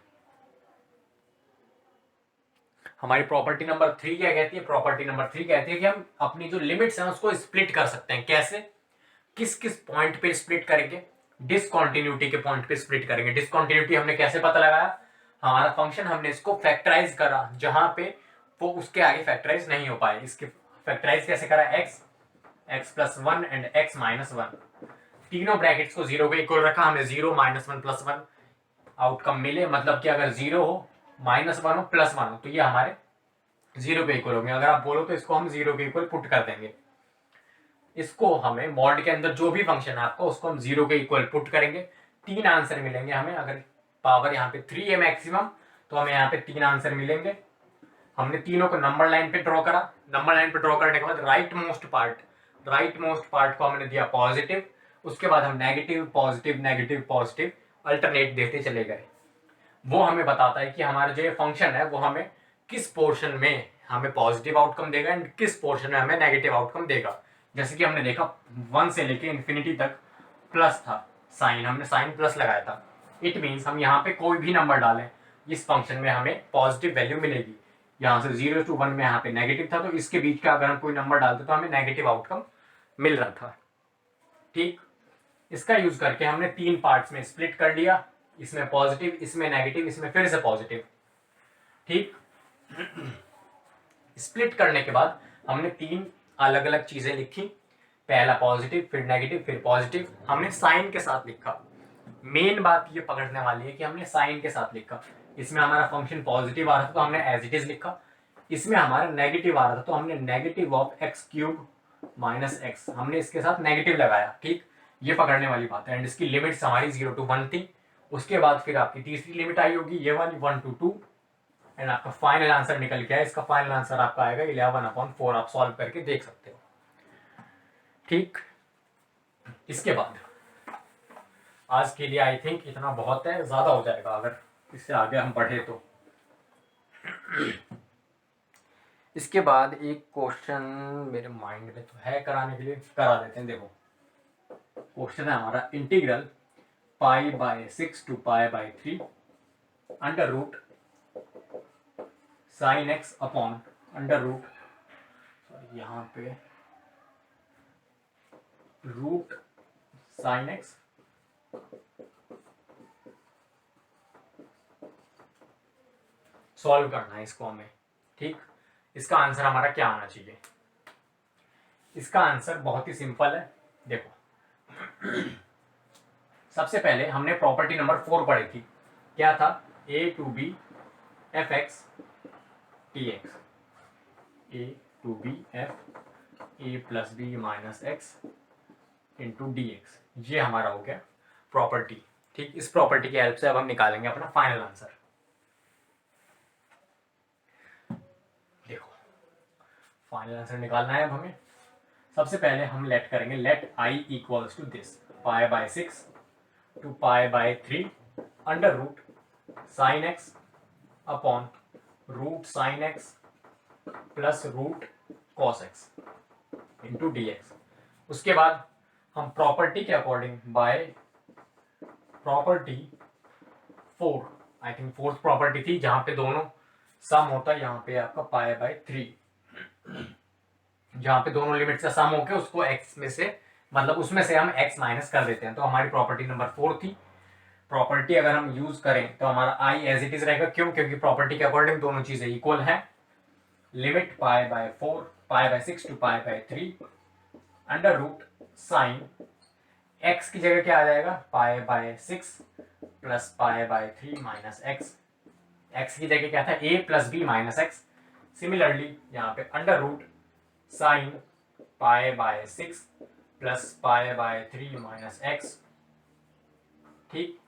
हमारी प्रॉपर्टी नंबर 3 क्या कहती है? प्रॉपर्टी नंबर 3 कहती है कि हम अपनी जो लिमिट्स हैं उसको स्प्लिट कर सकते हैं। कैसे? किस किस पॉइंट पे स्प्लिट करेंगे? डिसकंटिन्यूटी के पॉइंट पे स्प्लिट करेंगे। डिसकंटिन्यूटी हमने कैसे पता लगाया? हमारा फंक्शन हमने इसको फैक्टराइज करा जहां पे वो उसके आगे फैक्टराइज नहीं हो पाए। इसके फैक्टराइज कैसे करा? x plus 1 and x minus 1, तीनों ब्रैकेट्स को 0 के इक्वल रखा हमने। 0 माइनस 1 प्लस 1 आउटकम मिले, मतलब कि अगर 0 हो, माइनस 1 हो, प्लस 1 हो तो ये हमारे 0 के इक्वल होंगे। अगर आप बोलो तो इसको हम 0 के इक्वल पुट कर देंगे। इसको हमें मॉड के अंदर जो भी फंक्शन है आपका उसको हम 0 के इक्वल पुट करेंगे। 3 आंसर मिलेंगे हमें। अगर पावर यहाँ पे 3 है मैक्सिमम तो हमें यहाँ पे 3 आंसर मिलेंगे। हमने तीनों को नंबर लाइन पे ड्रॉ करा। नंबर लाइन पे ड्रॉ करने के बाद राइट मोस्ट पार्ट को हमने दिया पॉजिटिव। उसके बाद हम negative positive negative positive alternate देते चले गए। वो हमें बताता है कि हमारा जो ये फंक्शन है वो हमें किस पोर्शन में हमें पॉजिटिव आउटकम देगा एंड किस पोर्शन में हमें नेगेटिव आउटकम देगा। जैसे कि हमने देखा 1 से लेके इन्फिनिटी तक प्लस था साइन, हमने साइन प्लस लगाया था। इट मीन्स हम यहाँ पे कोई भी नंबर डालें इस फंक्शन में हमें पॉजिटिव वैल्यू मिलेगी। यहाँ से 0 to 1 में यहाँ पे नेगेटिव था तो इसके बीच का अगर हम कोई नंबर डालते तो हमें नेगेटिव आउटकम मिल रहा था। ठीक, इसका यूज करके हमने 3 पार्ट्स में स्प्लिट कर लिया। इसमें पॉजिटिव, इसमें नेगेटिव, इसमें फिर से पॉजिटिव। ठीक, स्प्लिट करने के बाद हमने 3 अलग अलग चीजें लिखी। पहला पॉजिटिव, फिर नेगेटिव, फिर पॉजिटिव। हमने साइन के साथ लिखा। मेन बात ये पकड़ने वाली है कि हमने साइन के साथ लिखा। इसमें हमारा फंक्शन पॉजिटिव आ रहा था तो हमने एज इट इज लिखा। इसमें हमारा नेगेटिव आ रहा था तो हमने negative of x cube minus x, हमने इसके साथ नेगेटिव लगाया। ठीक, ये पकड़ने वाली बात है। एंड इसकी लिमिट्स हमारी 0 to 1 थी। उसके बाद फिर आपकी तीसरी लिमिट आई होगी ये वाली 1 to 2 एंड आपका फाइनल आंसर निकल के आया। इसका फाइनल आंसर आपका आएगा 11/4। आप सॉल्व करके देख सकते हो। ठीक, इसके बाद आज के लिए आई थिंक इतना बहुत है, ज्यादा हो जाएगा अगर इससे आगे हम पढ़े तो। इसके बाद एक क्वेश्चन मेरे माइंड में तो है कराने के लिए, करा देते हैं। देखो क्वेश्चन है हमारा integral π/6 to π/3 under root sine X upon under root, sorry यहाँ पे रूट साइन एक्स सॉल्व करना है इसको हमें। ठीक, इसका आंसर हमारा क्या आना चाहिए? इसका आंसर बहुत ही सिंपल है। देखो सबसे पहले हमने प्रॉपर्टी नंबर 4 पढ़ी थी। क्या था? a to b f(x) dx, a to b f a plus b minus x into dx, ये हमारा हो गया प्रॉपर्टी। ठीक, इस प्रॉपर्टी की हेल्प से अब हम निकालेंगे अपना फाइनल आंसर। देखो फाइनल आंसर निकालना है अब हमें। सबसे पहले हम लेट करेंगे, let i equals to this π/6 to π/3 under root sine X upon root sine X plus root cos X into D X. उसके बाद हम प्रॉपर्टी के according by property 4, I think fourth property थी जहां पे दोनों सम होता है, यहाँ पे आपका π/3, जहां पे दोनों लिमिट से सम होके उसको x में से, मतलब उसमें से हम x माइनस कर देते हैं। तो हमारी प्रॉपर्टी नंबर 4 थी। प्रॉपर्टी अगर हम यूज करें तो हमारा i एज इट इज रहेगा। क्यों? क्योंकि प्रॉपर्टी के अकॉर्डिंग दोनों चीजें इक्वल हैं। Limit π/6 to π/3 under root sine x की जगह क्या आ जाएगा? π/6 प्लस π/3 माइनस x की जगह क्या था? a plus b minus x। Similarly यहाँ पे under root sine π/6 plus π/3 minus x। ठीक,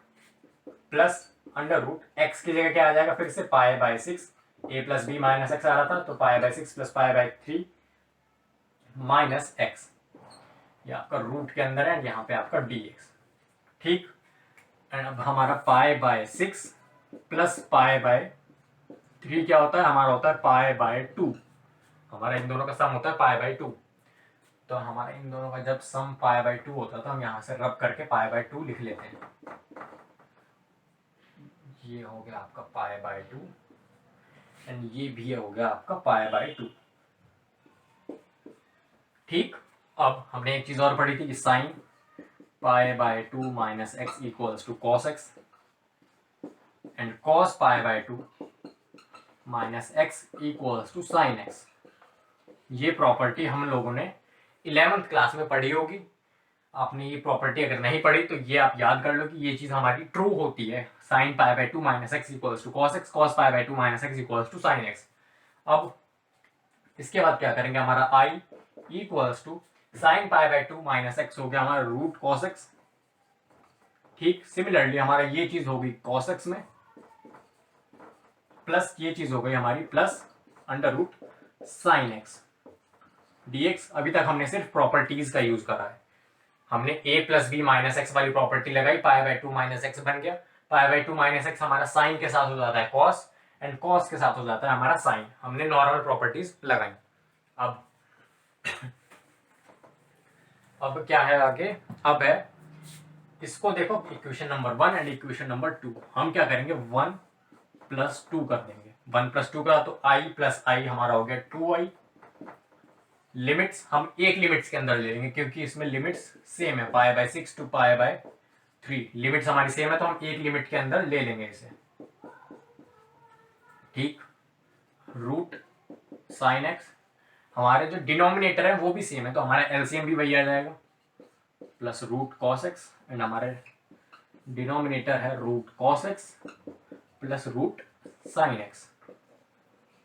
प्लस अंडर रूट x की जगह क्या आ जाएगा? फिर से π/6, a plus B minus x आ रहा था तो π/6 प्लस π/3 माइनस x, ये आपका रूट के अंदर है, यहाँ पे आपका dx। ठीक, एंड अब हमारा π/6 प्लस π/3 क्या होता है? हमारा होता है π/2। हमारा इन दोनों का सम होता है π/2। तो हमारा इन दोनों का जब सम π/2 होता था हम यहाँ से रब करके π/2 लिख लेते हैं। ये हो गया आपका π/2 एंड ये भी हो गया आपका π/2। ठीक, अब हमने एक चीज और पढ़ी थी कि sine π/2 minus x equals to cos x and cos π/2 minus x equals to sine X. ये प्रॉपर्टी हम लोगों ने 11th क्लास में पढ़ी होगी। आपने ये प्रॉपर्टी अगर नहीं पढ़ी तो ये आप याद कर लो कि ये चीज हमारी ट्रू होती है। Sine π/2 minus x equals to cos x, cos π/2 minus x equals to sine x. अब इसके बाद क्या करेंगे, हमारा I equals to sine π/2 minus x हो गया हमारा रूट कॉस एक्स। ठीक, सिमिलरली हमारा ये चीज होगी कॉस एक्स में, प्लस ये चीज हो गई हमारी plus under root sine x dx। अभी तक हमने सिर्फ प्रॉपर्टीज का यूज करा है। हमने a plus B minus x वाली प्रॉपर्टी लगाई, π/2 माइनस एक्स बन गया। π/2 माइनस एक्स हमारा साइन के साथ हो जाता है कॉस एंड कॉस के साथ हो जाता है हमारा साइन। हमने नॉर्मल प्रॉपर्टीज लगाई। अब क्या है आगे, अब है इसको देखो equation number 1 and equation number 2। हम क्या करेंगे 1 + 2 कर देंगे। 1 + 2 का तो i + i हमारा हो गया 2i। लिमिट्स हम एक लिमिट्स के अंदर ले लेंगे क्योंकि इसमें लिमिट्स सेम है, π/6 to π/3 लिमिट्स हमारी सेम है तो हम एक लिमिट के अंदर ले लेंगे इसे। ठीक, रूट साइन एक्स, हमारे जो डिनोमिनेटर है वो भी सेम है तो हमारा एलसीएम भी वही आ जाएगा, plus root cos x and हमारे डिनोमिनेटर है root cos x plus root sine x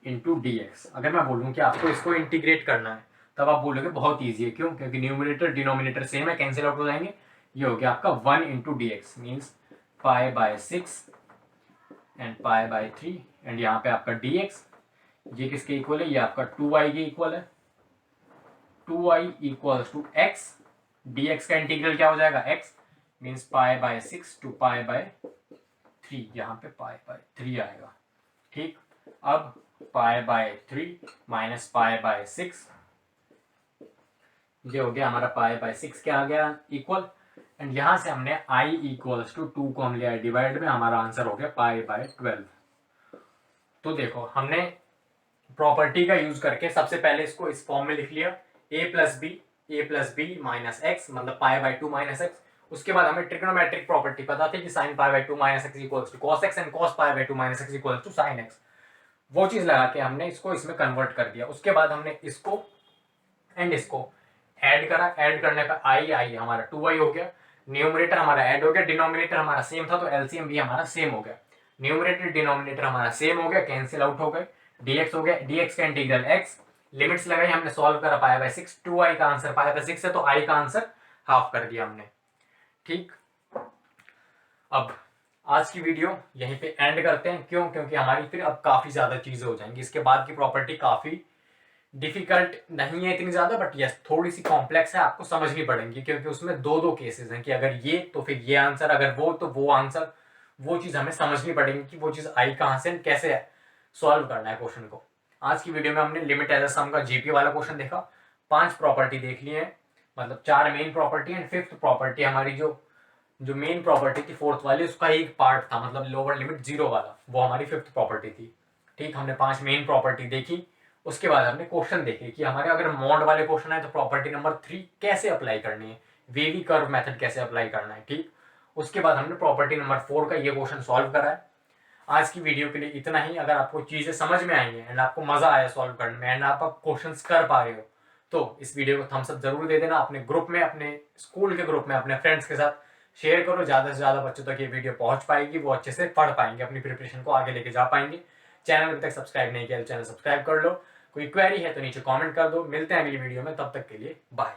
into D x. अगर मैं बोलूँ कि आपको इसको इंटीग्रेट करना है तब आप बोलोगे बहुत ईजी है। क्यों? क्योंकि न्यूमिनेटर डिनोमिनेटर सेम है, कैंसिल आउट हो जाएंगे। ये हो गया आपका 1 into D x means π/6 and π/3 and यहाँ पे आपका डी एक्स, ये किसके इक्वल है, ये आपका 2i के इक्वल है। 2i equals to x, d x का इंटीग्रल क्या हो जाएगा x मीन्स π/6 to π/3, यहाँ पे π/3 आएगा। ठीक, अब π/3 माइनस π/6, ये हो गया हमारा π/6 क्या आ गया इक्वल, एंड यहां से हमने i इक्वल्स टू 2 को हम लिया डिवाइड में, हमारा आंसर हो गया π/12। तो देखो हमने प्रॉपर्टी का यूज करके सबसे पहले इसको इस फॉर्म में लिख लिया, a plus B minus x मतलब π/2 माइनस एक्स। उसके बाद हमें ट्रिग्नोमेट्रिक प्रॉपर्टी पता थी कि sine π/2 minus x equals to cos x and cos π/2 minus x equals to sine x. वो चीज लगा के हमने इसको इसमें कन्वर्ट कर दिया। उसके बाद हमने इसको एंड इसको ऐड करा, ऐड करने का आई हमारा 2i हो गया। न्यूमरेटर हमारा ऐड हो गया, डिनोमिनेटर हमारा सेम था तो एलसीएम भी हमारा सेम हो गया। न्यूमरेटर डिनोमिनेटर हमारा सेम हो गया, कैंसिल आउट हो गए, dx हो गया, dx का इंटीग्रल x, लिमिट्स लगाई हमने, सॉल्व करा π/6, 2i का आंसर π/6 है तो i का आंसर हाफ कर दिया हमने। ठीक, अब आज की वीडियो यहीं पे एंड करते हैं। क्यों? क्योंकि हमारी फिर अब काफी ज्यादा चीजें हो जाएंगी। इसके बाद की प्रॉपर्टी काफी डिफिकल्ट नहीं है इतनी ज्यादा, बट यस थोड़ी सी कॉम्प्लेक्स है, आपको समझनी पड़ेंगी क्योंकि उसमें दो केसेस हैं कि अगर ये तो फिर ये आंसर, अगर वो तो वो आंसर। वो चीज हमें समझनी पड़ेगी कि वो चीज आई कहां से, कैसे सॉल्व करना है क्वेश्चन को। आज की वीडियो में हमने लिमिट एज अ सम का जीपी वाला क्वेश्चन देखा, 5 प्रॉपर्टी देख ली है, मतलब 4 main property and 5th property हमारी जो मेन प्रॉपर्टी थी 4th वाली, उसका एक पार्ट था, मतलब लोअर लिमिट 0 वाला, वो हमारी 5th प्रॉपर्टी थी। ठीक, हमने 5 मेन प्रॉपर्टी देखी। उसके बाद हमने क्वेश्चन देखे कि हमारे अगर मॉड वाले क्वेश्चन है तो प्रॉपर्टी नंबर 3 कैसे अप्लाई करनी है, वेवी कर्व मेथड कैसे अप्लाई करना है। ठीक, उसके बाद हमने प्रॉपर्टी नंबर 4 का ये क्वेश्चन सॉल्व करा है। आज की वीडियो के लिए इतना ही। अगर आपको चीजें समझ में आई हैं एंड आपको मजा आया सॉल्व करने में एंड आप क्वेश्चंस कर पा रहे हो तो इस वीडियो को थम्स अप जरूर दे देना। अपने ग्रुप में, अपने स्कूल के ग्रुप में, अपने फ्रेंड्स के साथ शेयर करो। ज्यादा से ज्यादा बच्चों तक ये वीडियो पहुंच पाएगी, वो अच्छे से पढ़ पाएंगे, अपनी प्रिपरेशन को आगे लेके जा पाएंगे। चैनल अभी तक सब्सक्राइब नहीं किया तो चैनल सब्सक्राइब कर लो। कोई क्वेरी है तो नीचे कमेंट कर दो। मिलते हैं अगली वीडियो में, तब तक के लिए बाय।